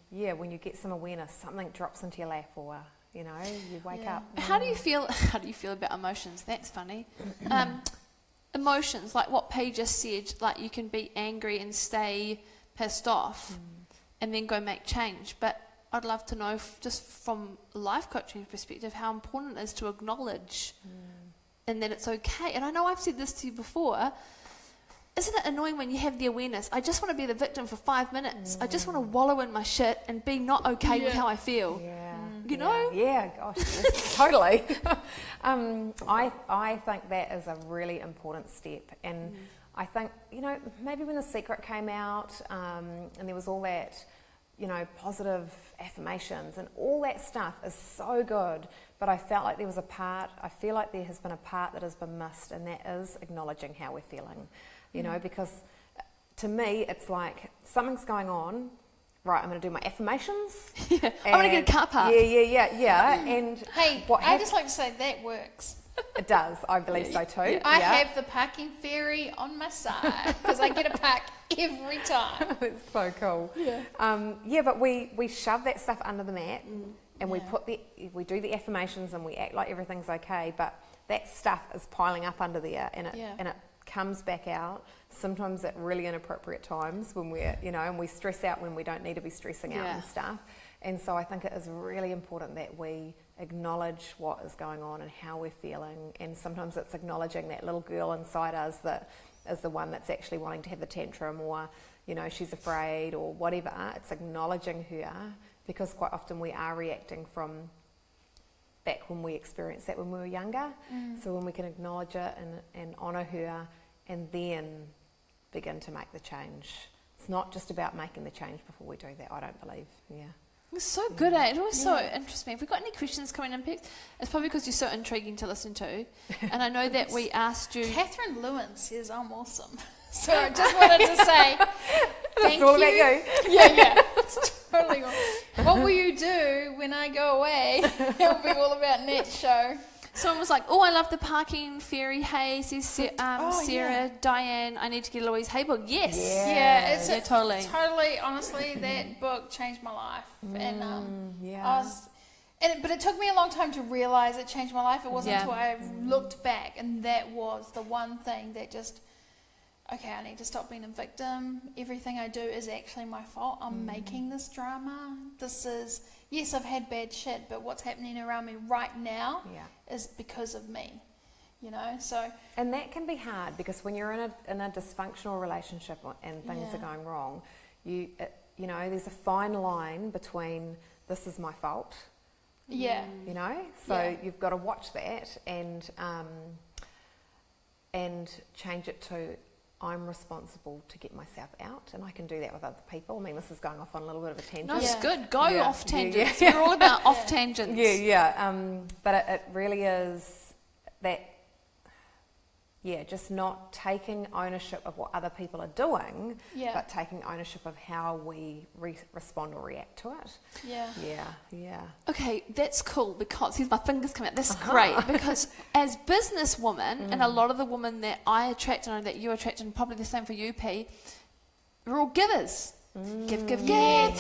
get some awareness, something drops into your lap, or you know, you wake up. How do you feel about emotions? That's funny. Emotions, like what Paige just said, like you can be angry and stay pissed off and then go make change. But I'd love to know, just from a life coaching perspective, how important it is to acknowledge and that it's okay. And I know I've said this to you before. Isn't it annoying when you have the awareness, I just want to be the victim for 5 minutes. I just want to wallow in my shit and be not okay with how I feel. You know? Yeah, gosh, totally. I think that is a really important step. And I think, you know, maybe when The Secret came out, and there was all that, you know, positive affirmations and all that stuff is so good, but I felt like there was I feel like there has been a part that has been missed, and that is acknowledging how we're feeling, you know, because to me it's like something's going on, right, I'm going to do my affirmations. I'm going to get a car park. Yeah. And hey, I just like to say that works. It does. I believe so too. I have the parking fairy on my side because I get a park every time. That's so cool. But we shove that stuff under the mat, and we do the affirmations, and we act like everything's okay. But that stuff is piling up under there, and it comes back out. Sometimes at really inappropriate times when we're, you know, and we stress out when we don't need to be stressing out and stuff. And so I think it is really important that we acknowledge what is going on and how we're feeling. And sometimes it's acknowledging that little girl inside us that is the one that's actually wanting to have the tantrum, or, you know, she's afraid or whatever. It's acknowledging her, because quite often we are reacting from back when we experienced that when we were younger. So when we can acknowledge it and honour her, and then begin to make the change. It's not just about making the change before we do that, I don't believe. Yeah. It's so good, eh? It always so interests me. If we've got any questions coming in, Pex, it's probably because you're so intriguing to listen to. And I know that we asked you... Catherine Lewin says I'm awesome. So I just wanted to say thank you. All about you. Yeah. It's totally awesome. What will you do when I go away? It'll be all about Net's show. Someone was like, oh, I love the parking fairy. Hey, says Sarah, Diane, I need to get Louise Hay book. Yes. Yeah, totally. Totally, honestly, that book changed my life. But it took me a long time to realise it changed my life. It wasn't until I looked back, and that was the one thing that just, okay, I need to stop being a victim. Everything I do is actually my fault. I'm making this drama. This is... Yes, I've had bad shit, but what's happening around me right now is because of me, you know. So, and that can be hard, because when you're in a dysfunctional relationship and things are going wrong, you know, there's a fine line between this is my fault, you know. So you've got to watch that and change it to, I'm responsible to get myself out, and I can do that with other people. I mean, this is going off on a little bit of a tangent. No, it's good. Go off tangents. We're all about off tangents. But it really is that, just not taking ownership of what other people are doing, but taking ownership of how we respond or react to it. Yeah. Okay, that's cool, because, here's my fingers come out, that's great, because as businesswomen, and a lot of the women that I attract, and that you attract, and probably the same for you, P, we're all givers. Give. Yeah.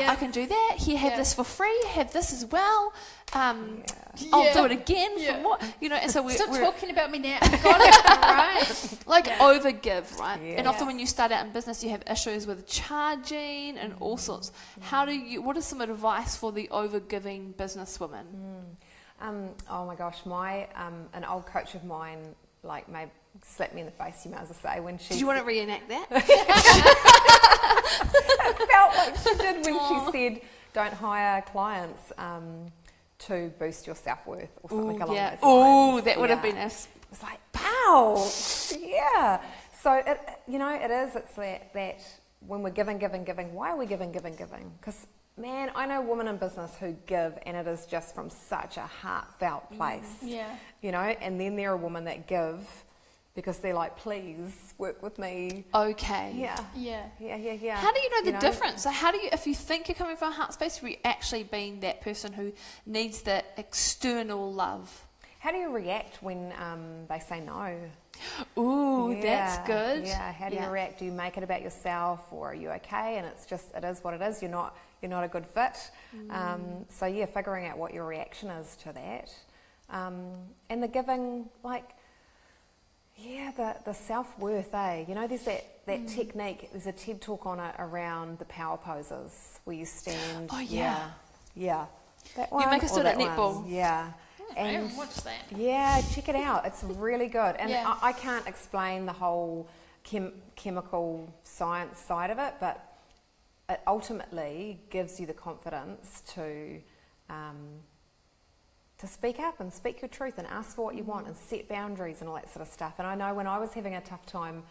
I can do that. Here, have this for free. Have this as well. I'll do it again for more. You know, and so we're talking about me now. I've got it, right? Like overgive, right? Yes. And often when you start out in business, you have issues with charging and all sorts. What is some advice for the overgiving businesswoman? Oh my gosh, an old coach of mine, like, maybe slapped me in the face, you might as well say, when she... Do you want to reenact that? It felt like she did when she said, don't hire clients to boost your self-worth, or something along those lines. Oh, that would have been us. It was like, pow! Yeah. So, it's that when we're giving, why are we giving? Because, man, I know women in business who give, and it is just from such a heartfelt place. You know, and then there are women that give because they're like, please work with me. Okay. Yeah. How do you know the difference? So how do you, if you think you're coming from a heart space, are you actually being that person who needs that external love? How do you react when they say no? Ooh, that's good. Yeah. How do you react? Do you make it about yourself, or are you okay? And it's just, it is what it is. You're not a good fit. So figuring out what your reaction is to that, and the giving, like. Yeah, the self-worth, You know, there's that technique, there's a TED talk on it around the power poses, where you stand. Oh, yeah. Yeah. That one. You make us do that netball. Yeah. I haven't watched that. Yeah, check it out. It's really good. And I can't explain the whole chemical science side of it, but it ultimately gives you the confidence to speak up and speak your truth and ask for what you want and set boundaries and all that sort of stuff. And I know when I was having a tough time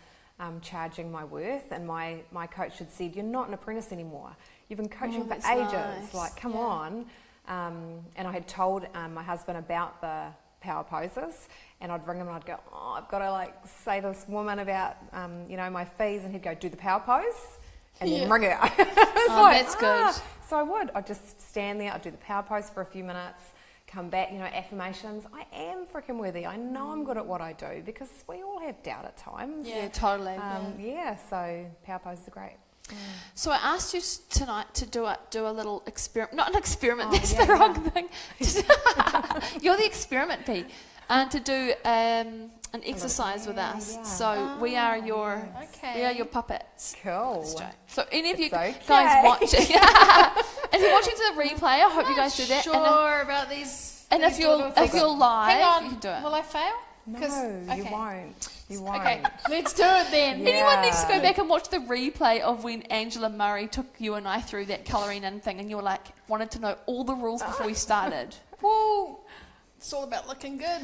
charging my worth, and my coach had said, you're not an apprentice anymore. You've been coaching for ages. Nice. Like, come on. And I had told my husband about the power poses, and I'd ring him and I'd go, I've got to say this woman about, my fees, and he'd go, do the power pose, and then ring her. That's good. So I'd just stand there, I'd do the power pose for a few minutes, come back, affirmations. I am freaking worthy. I know I'm good at what I do, because we all have doubt at times. Yeah, totally. So power poses are great. So I asked you tonight to do a little experiment. Not an experiment, that's the wrong thing. You're the experiment, P. And to do an exercise with us. Yeah. So we are your puppets. Cool. So any of you okay. guys watching, If you're watching the replay, I hope you guys do that. Sure about these. And if you're live, hang on, you can do it. Will I fail? No, you won't. You won't. Okay, let's do it then. Yeah. Anyone needs to go back and watch the replay of when Angela Murray took you and I through that colouring in thing, and you were like, wanted to know all the rules before we started. Well, it's all about looking good.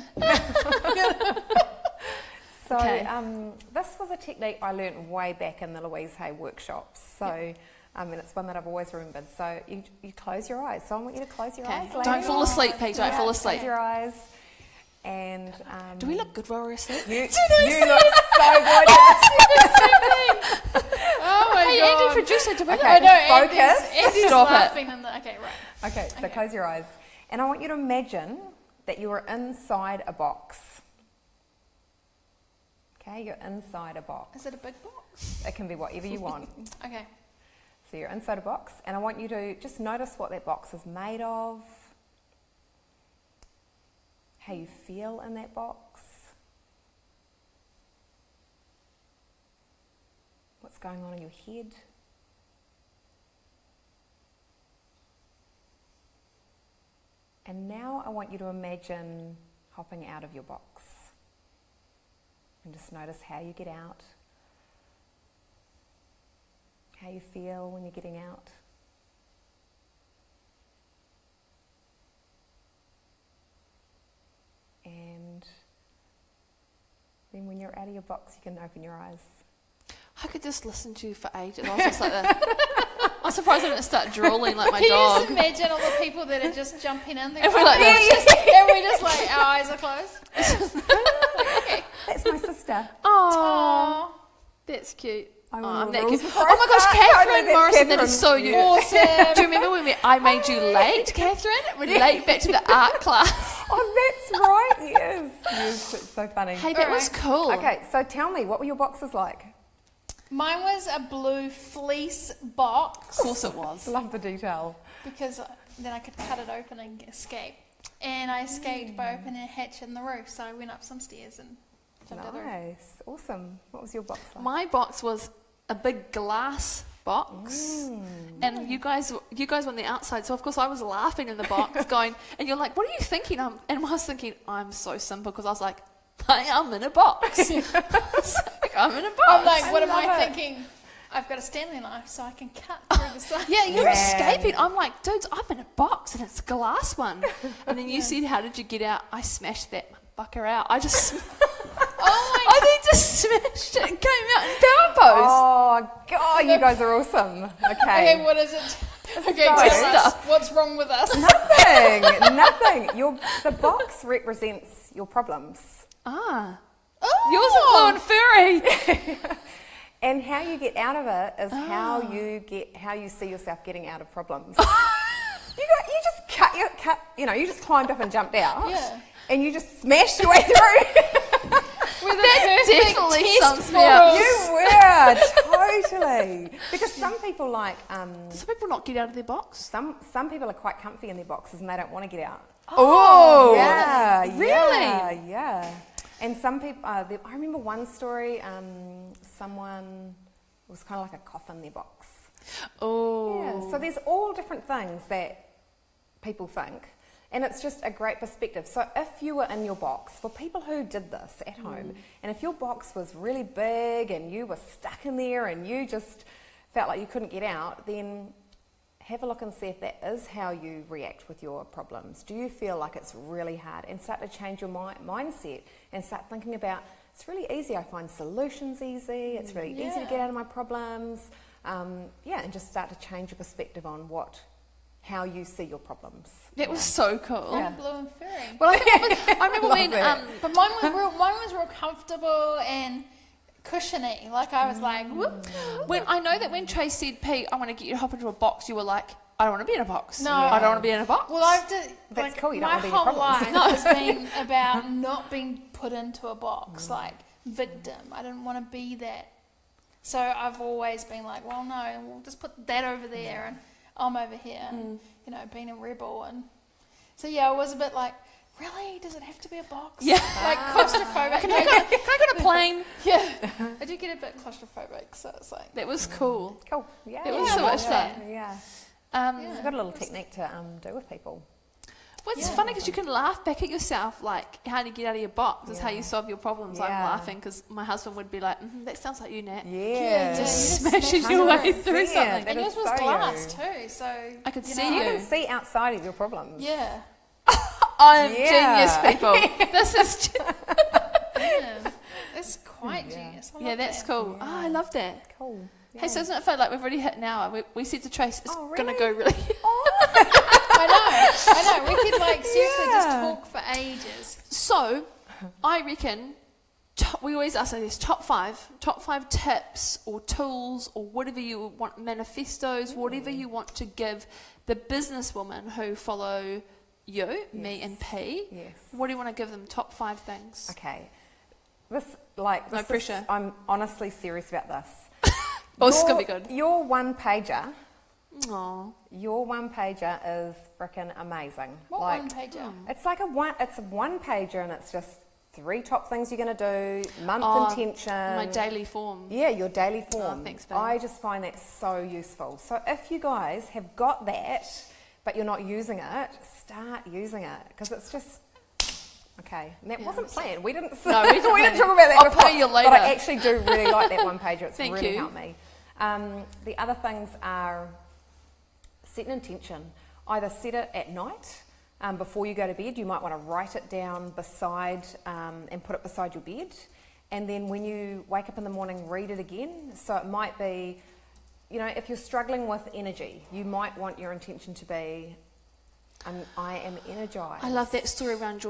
So this was a technique I learnt way back in the Louise Hay workshops. So, and it's one that I've always remembered. So you close your eyes. So I want you to close your eyes. Don't fall asleep, Pete. Don't fall asleep. Close your eyes. And do we look good while we're asleep? You look so good. Oh my hey, God. Andy, producer, do we Okay, look? focus. Andy's Stop laughing in the. Okay, right. Okay, so close your eyes. And I want you to imagine that you are inside a box. Okay, you're inside a box. Is it a big box? It can be whatever you want. Okay. So you're inside a box, and I want you to just notice what that box is made of, how you feel in that box, what's going on in your head. And now I want you to imagine hopping out of your box. And just notice how you get out, how you feel when you're getting out. And then when you're out of your box, you can open your eyes. I could just listen to you for ages. I was just like that. I'm surprised I didn't start drooling like my Can dog. you just imagine all the people that are just jumping in? If we're like and we just like, our eyes are closed. Okay. That's my sister. Oh, that's cute. I'm that rules cute. before Oh my I gosh, start. Catherine Totally, that's Morrison, that Catherine. is so you. Awesome. Do you remember when I made you late, Catherine? We're late back to the art class. Oh, that's right, yes. Yes, it's so funny. Hey, that was cool. Okay, so tell me, what were your boxes like? Mine was a blue fleece box. Of course it was. Love the detail. Because then I could cut it open and escape. And I escaped by opening a hatch in the roof. So I went up some stairs and jumped out the roof. Nice, awesome. What was your box like? My box was a big glass box, and you guys were on the outside, so of course I was laughing in the box going, and you're like, what are you thinking? And I was thinking, I'm so simple, because I was like, I am in a box. I'm in a box. I'm like, what am love I it. thinking? I've got a Stanley knife so I can cut through the side. Yeah, you're Yeah. escaping. I'm like, dudes, I'm in a box and it's a glass one. And then you said, how did you get out? I smashed that fucker out. I just just smashed it and came out in power pose. Oh, God, you guys are awesome. Okay. Okay, what is it? Okay, So- tell us what's wrong with us. Nothing. The box represents your problems. Ah. Oh. Yours are blue and furry. And how you get out of it is how you see yourself getting out of problems. You just climbed up and jumped out. Yeah. And you just smashed your way through. That definitely sums me up. You were, totally. Because some people Some people not get out of their box. some people are quite comfy in their boxes and they don't want to get out. Oh, Yeah, really? Yeah. And some people, I remember one story, someone was kind of like a cough in their box. Oh. Yeah, so there's all different things that people think, and it's just a great perspective. So if you were in your box, for people who did this at home, and if your box was really big and you were stuck in there and you just felt like you couldn't get out, then have a look and see if that is how you react with your problems. Do you feel like it's really hard? And start to change your mindset and start thinking about, it's really easy, I find solutions easy, it's really easy to get out of my problems. And just start to change your perspective on how you see your problems. That was so cool. I'm blue and furry. Well, I remember when, But mine was real comfortable and cushiony. Like I was like, whoop. when I know that when Trace said, Pete, I want to get you to hop into a box, you were like, I don't want to be in a box. No. I don't want to be in a box. Well, I've did, That's cool, you don't my want to be in whole problems. life has been about not being put into a box, like victim. I didn't want to be that. So I've always been like, well, no, we'll just put that over there and I'm over here, and, being a rebel. And so, I was a bit like, really? Does it have to be a box? Yeah. Like claustrophobic. Can I go on a plane? Yeah. I do get a bit claustrophobic, so it's like. That was cool. Cool. Yeah. It was so much fun. Yeah. It's got a little technique to do with people. Well, it's funny because you can laugh back at yourself, like how do you get out of your box? That's how you solve your problems. I'm laughing because my husband would be like, that sounds like you, Nat. Just smashing your way through something. And yours was glass too, so I could see you. You can see outside of your problems. Yeah. I'm genius, people. This is it's quite genius. That's cool. Oh, I love that. Cool. Yeah. Hey, so doesn't it feel like we've already hit an hour? We said to Trace, it's going to go really... I know. We could seriously just talk for ages. So, I reckon, we always ask these top five tips or tools or whatever you want, manifestos, whatever you want to give the businesswomen who follow you, me and P. Yes. What do you want to give them? Top 5 things. Okay. No pressure. I'm honestly serious about this. This is going to be good. Your one-pager... Aww. Your one-pager is freaking amazing. What one-pager? It's like a one-pager, and it's just 3 top things you're going to do, month intention. My daily form. Yeah, your daily form. Oh, thanks, babe. I just find that so useful. So if you guys have got that, but you're not using it, start using it, because it's just... Okay, and that wasn't planned. We didn't talk about that I'll before. pay you later. But I actually do really like that one-pager. It's really helped me. The other things are... set an intention. Either set it at night before you go to bed. You might want to write it down beside and put it beside your bed. And then when you wake up in the morning, read it again. So it might be, if you're struggling with energy, you might want your intention to be, I am energized. I love that story around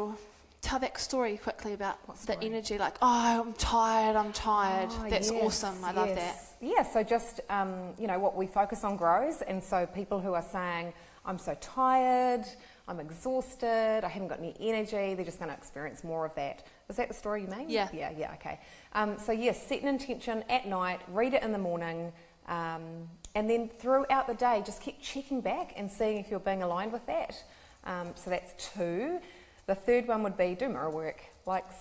tell that story quickly about the energy, I'm tired. Oh, that's awesome. I love that. Yeah, so just, what we focus on grows. And so people who are saying, I'm so tired, I'm exhausted, I haven't got any energy, they're just going to experience more of that. Is that the story you mean? Yeah. Yeah, okay. Set an intention at night, read it in the morning, and then throughout the day, just keep checking back and seeing if you're being aligned with that. So that's 2. The third one would be do mirror work.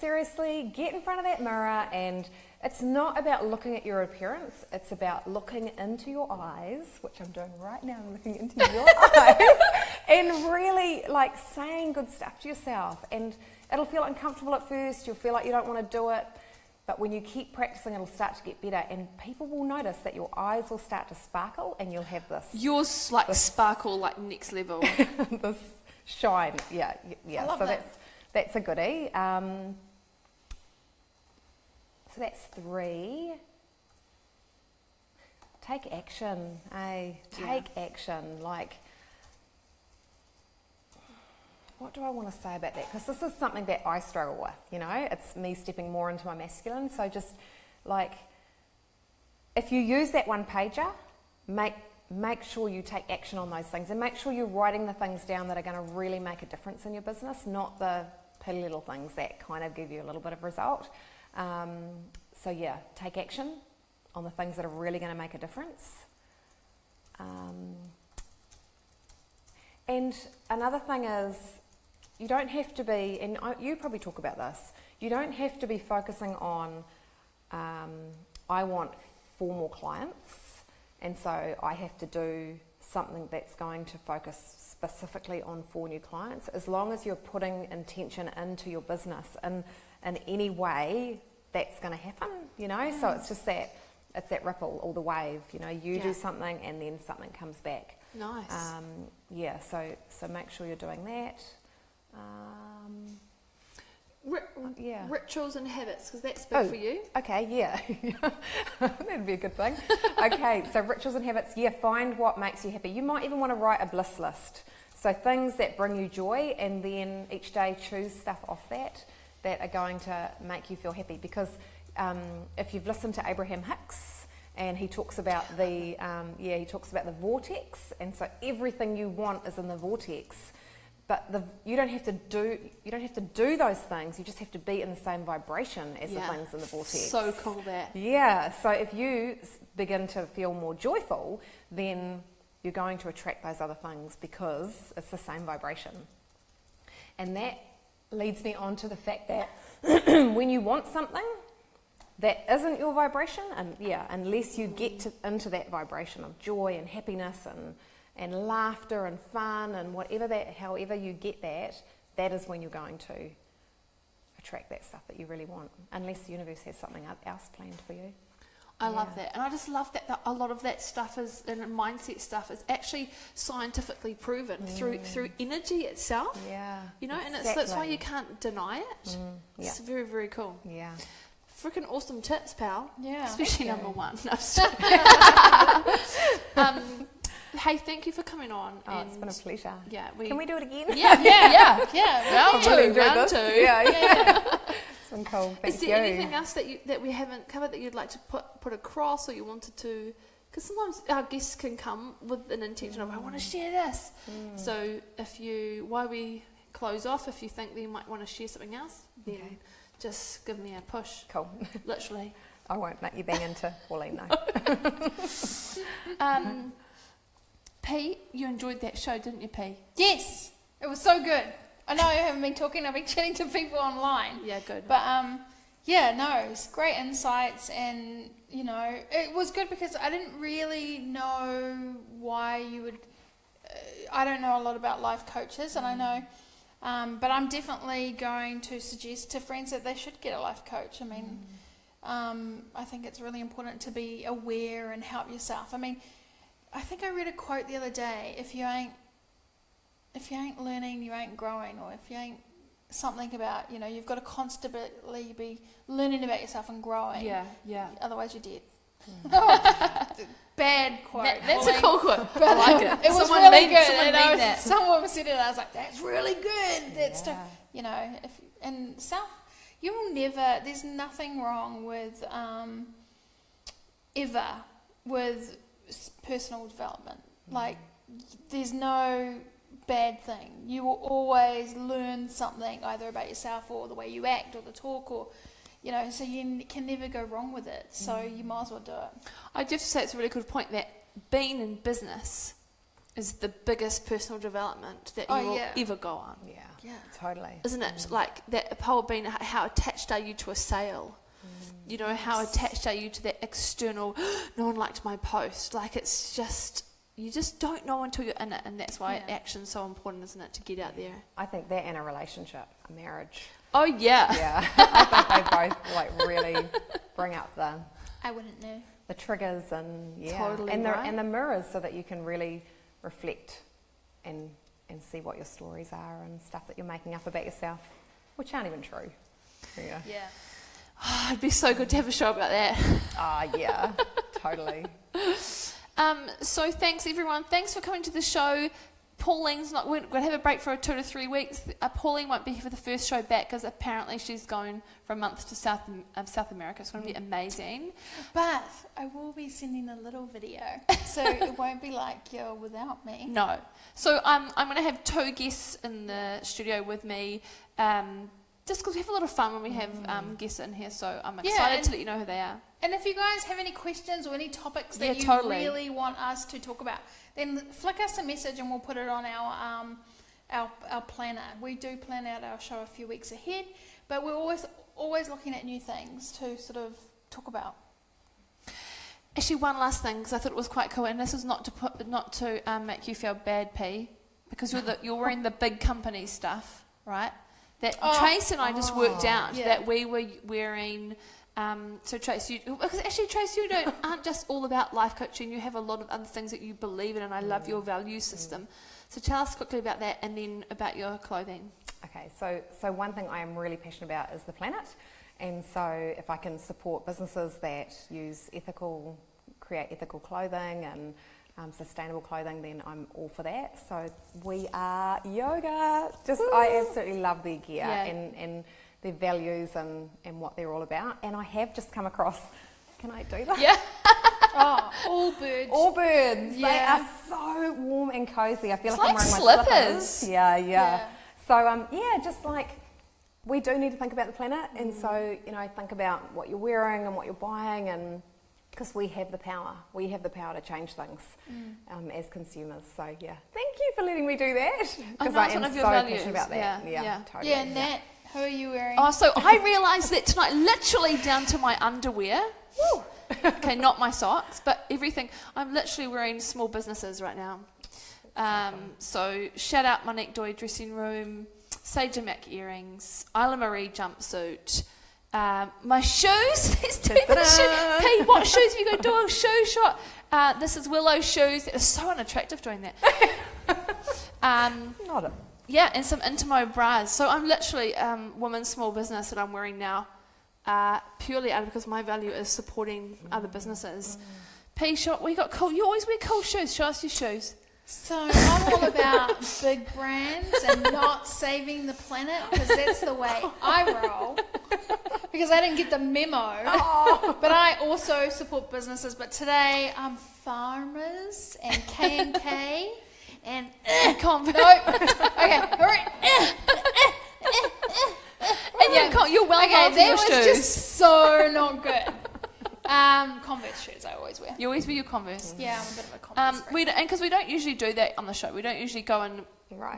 Seriously, get in front of that mirror, and it's not about looking at your appearance, it's about looking into your eyes, which I'm doing right now, I'm looking into your eyes, and really saying good stuff to yourself. And it'll feel uncomfortable at first, you'll feel like you don't want to do it, but when you keep practicing, it'll start to get better, and people will notice that your eyes will start to sparkle, and you'll have this... Yours sparkle next level. This shine, yeah. So that's a goodie. So that's 3. Take action, Take action. What do I want to say about that? Because this is something that I struggle with, It's me stepping more into my masculine. So just, if you use that one-pager, make sure you take action on those things, and make sure you're writing the things down that are going to really make a difference in your business, not the petty little things that kind of give you a little bit of result. Take action on the things that are really going to make a difference. And another thing is, you don't have to be, and you probably talk about this, you don't have to be focusing on, I want 4 more clients, and so I have to do something that's going to focus specifically on 4 new clients. As long as you're putting intention into your business in any way, that's going to happen, So it's just that ripple or the wave, you do something and then something comes back. Nice. So make sure you're doing that. Rituals and habits, because that's big for you. Okay, yeah. That'd be a good thing. Okay, so rituals and habits, find what makes you happy. You might even want to write a bliss list. So things that bring you joy, and then each day choose stuff off that are going to make you feel happy. Because if you've listened to Abraham Hicks, and he talks about the vortex, and so everything you want is in the vortex. But you don't have to do those things. You just have to be in the same vibration as the things in the vortex. So cool that. Yeah. So if you begin to feel more joyful, then you're going to attract those other things because it's the same vibration. And that leads me on to the fact that when you want something that isn't your vibration, and unless you get into that vibration of joy and happiness and laughter and fun and however you get that, that is when you're going to attract that stuff that you really want, unless the universe has something else planned for you. I love that. And I just love that a lot of that stuff and mindset stuff is actually scientifically proven through energy itself. Yeah. You know, and that's why you can't deny it. It's very, very cool. Yeah. Freaking awesome tips, pal. Yeah. Especially number one. No, hey, thank you for coming on. Oh, it's been a pleasure. Yeah. Can we do it again? Yeah. Round two. Yeah. It's been cool. Thank you. Is there anything else that we haven't covered that you'd like to put across, or you wanted to? Because sometimes our guests can come with an intention of, I want to share this. So while we close off, if you think that you might want to share something else, then just give me a push. Cool. Literally. I won't let you bang into Pauline though. P, you enjoyed that show, didn't you, P? Yes, it was so good. I know I haven't been talking, I've been chatting to people online. Yeah, good. But it was great insights, and it was good because I didn't really know why you would. I don't know a lot about life coaches, and I know, but I'm definitely going to suggest to friends that they should get a life coach. I mean, I think it's really important to be aware and help yourself. I mean, I think I read a quote the other day: if you ain't learning, you ain't growing, or if you ain't something about, you've got to constantly be learning about yourself and growing. Yeah. Otherwise, you're dead. Bad quote. That's a cool quote. I like it. It was someone really good. That. Someone said it. I was like, that's really good. That's you will never. There's nothing wrong with ever with personal development. Like, there's no bad thing. You will always learn something either about yourself or the way you act or the talk, or so you can never go wrong with it. So you might as well do it. I do have to say it's a really good point that being in business is the biggest personal development that you will ever go on. Yeah, totally. Isn't it? Like that whole being, how attached are you to a sale? How attached are you to that external, no one liked my post. Like, it's just, you just don't know until you're in it, and that's why action's so important, isn't it, to get out there. I think that and a relationship, a marriage. Oh, yeah. Yeah, I think they both really bring up I wouldn't know. The triggers and totally and the mirrors, so that you can really reflect and see what your stories are and stuff that you're making up about yourself, which aren't even true. Yeah. Oh, it'd be so good to have a show about that. Yeah, totally. So thanks, everyone. Thanks for coming to the show. Pauline's not. We're going to have a break for 2 to 3 weeks. Pauline won't be here for the first show back because apparently she's going for a month to South America. It's going to be amazing. But I will be sending a little video, so it won't be like you're without me. No. So I'm going to have 2 guests in the studio with me. Just because we have a lot of fun when we have guests in here, so I'm excited to let you know who they are. And if you guys have any questions or any topics that you really want us to talk about, then flick us a message and we'll put it on our planner. We do plan out our show a few weeks ahead, but we're always looking at new things to sort of talk about. Actually, one last thing, because I thought it was quite cool, and this is not to make you feel bad, P, because you're wearing the big company stuff, right? That Trace and I just worked out that we were wearing. So Trace, because actually Trace, you aren't just all about life coaching. You have a lot of other things that you believe in, and I love your value system. So tell us quickly about that, and then about your clothing. Okay, so one thing I am really passionate about is the planet, and so if I can support businesses that create ethical clothing and sustainable clothing, then I'm all for that. So we are yoga. I absolutely love their gear and their values and what they're all about. And I have just come across, can I do that? Yeah. All birds. All birds. Yeah. They are so warm and cozy. I feel it's like I'm wearing my slippers. Yeah. So just like, we do need to think about the planet. And so, think about what you're wearing and what you're buying, and because we have the power. We have the power to change things as consumers. So, thank you for letting me do that. Because I am so passionate about that. Yeah, totally. Yeah, Nat, who are you wearing? Oh, so I realised that tonight, literally down to my underwear. Okay, not my socks, but everything. I'm literally wearing small businesses right now. So shout out Monique Doy dressing room, Sage and Mac earrings, Isla Marie jumpsuit, my shoes. Let's do the shoe. Hey, what shoes have you got to do a shoe shot? This is Willow shoes. It was so unattractive doing that. Not it. Yeah, and some Intimo bras. So I'm literally women's small business that I'm wearing now, purely out of because my value is supporting other businesses. P-Shot, we got cool. You always wear cool shoes. Show us your shoes. So I'm all about big brands and not saving the planet because that's the way I roll. Because I didn't get the memo. Oh. But I also support businesses. But today I'm Farmers and K&K and Converse. No. Okay. All right. And you're well known for your shoes. That was just so not good. Converse shoes I always wear. You always wear your Converse. Yeah, I'm a bit of a Converse freak. And because we don't usually do that on the show. We don't usually go and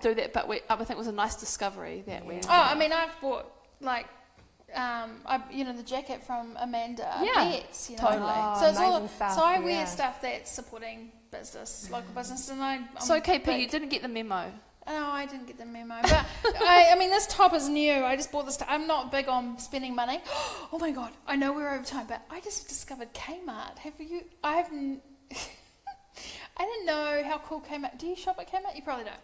do that. But I think it was a nice discovery that we. I mean, I've bought like. The jacket from Amanda Betts, totally. So it's all stuff, so I wear stuff that's supporting business, local business, and I'm so KP, you didn't get the memo. No, I didn't get the memo. But I mean, this top is new. I just bought this. I'm not big on spending money. Oh my god! I know we're over time, but I just discovered Kmart. Have you? I didn't know how cool Kmart. Do you shop at Kmart? You probably don't.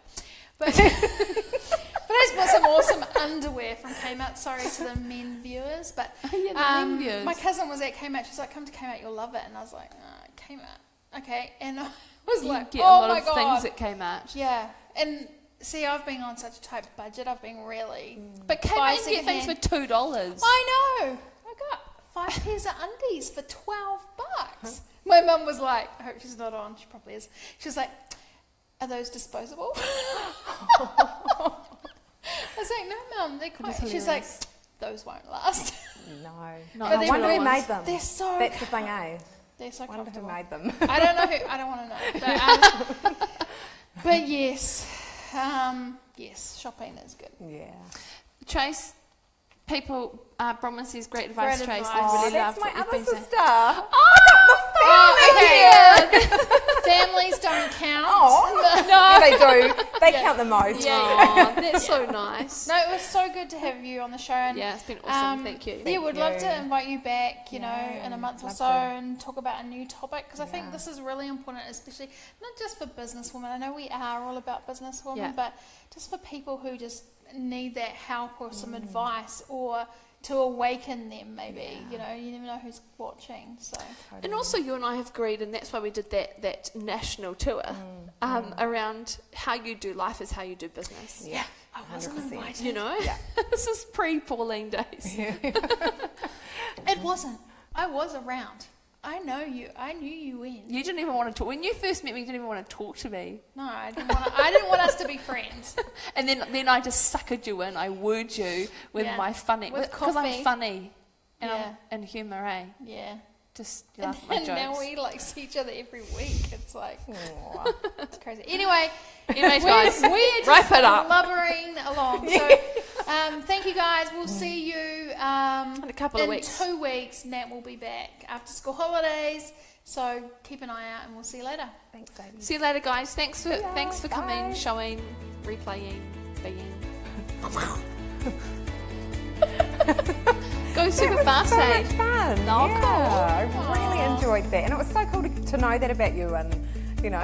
But I just bought some awesome underwear from Kmart. Sorry to the men viewers, but men viewers. My cousin was at Kmart. She's like, "Come to Kmart, you'll love it." And I was like, "Kmart, okay." And I was like, get "Oh a lot my of god!" things at Kmart. Yeah, and see, I've been on such a tight budget. I've been really. But Kmart you get things for $2. I know. I got 5 pairs of undies for $12. My mum was like, I hope she's not on. She probably is. She was like, "Are those disposable?" I was like, "No, Mum, they're quite." She's like, "Those won't last." No. I wonder who made them. They're so. That's the thing, eh? They're so wonder comfortable. who made them. I don't know who. I don't want to know. But yes, yes, shopping is good. Yeah. Trace, people, Bronwyn says great advice, Great Trace. advice. They really That's love my what other you've been sister. saying. Families don't count. Oh, no, they do. They count the most. Yeah, that's so nice. No, it was so good to have you on the show. And, yeah, it's been awesome. Thank you. Yeah, we'd love to invite you back, you know, in a month or so to. and talk about a new topic because I think this is really important, especially not just for businesswomen. I know we are all about businesswomen, but just for people who just need that help or some advice or to awaken them maybe, you know, you never know who's watching. So And also you and I have agreed, and that's why we did that national tour around how you do life is how you do business. Yeah, I wasn't invited. You know? Yeah. This is pre-Pauline days. Yeah. It wasn't. I was around. I know you. I knew you when. You didn't even want to talk. When you first met me, you didn't even want to talk to me. No, I didn't want us to be friends. And then I just suckered you in. I wooed you with my funny. Because I'm funny. And I'm in humour, eh? Yeah. Just laugh at my jokes. And now we like see each other every week. It's like, it's crazy. Anyway, guys, we're just wrap it up. Blubbering along. So, thank you guys. We'll see you in a couple of weeks. In 2 weeks, Nat will be back after school holidays. So keep an eye out, and we'll see you later. Thanks, Sadie. See you later, guys. Thanks for coming, showing, replaying, being. Go super fast, so much fun. Oh, yeah, cool. I really enjoyed that, and it was so cool to know that about you, and you know.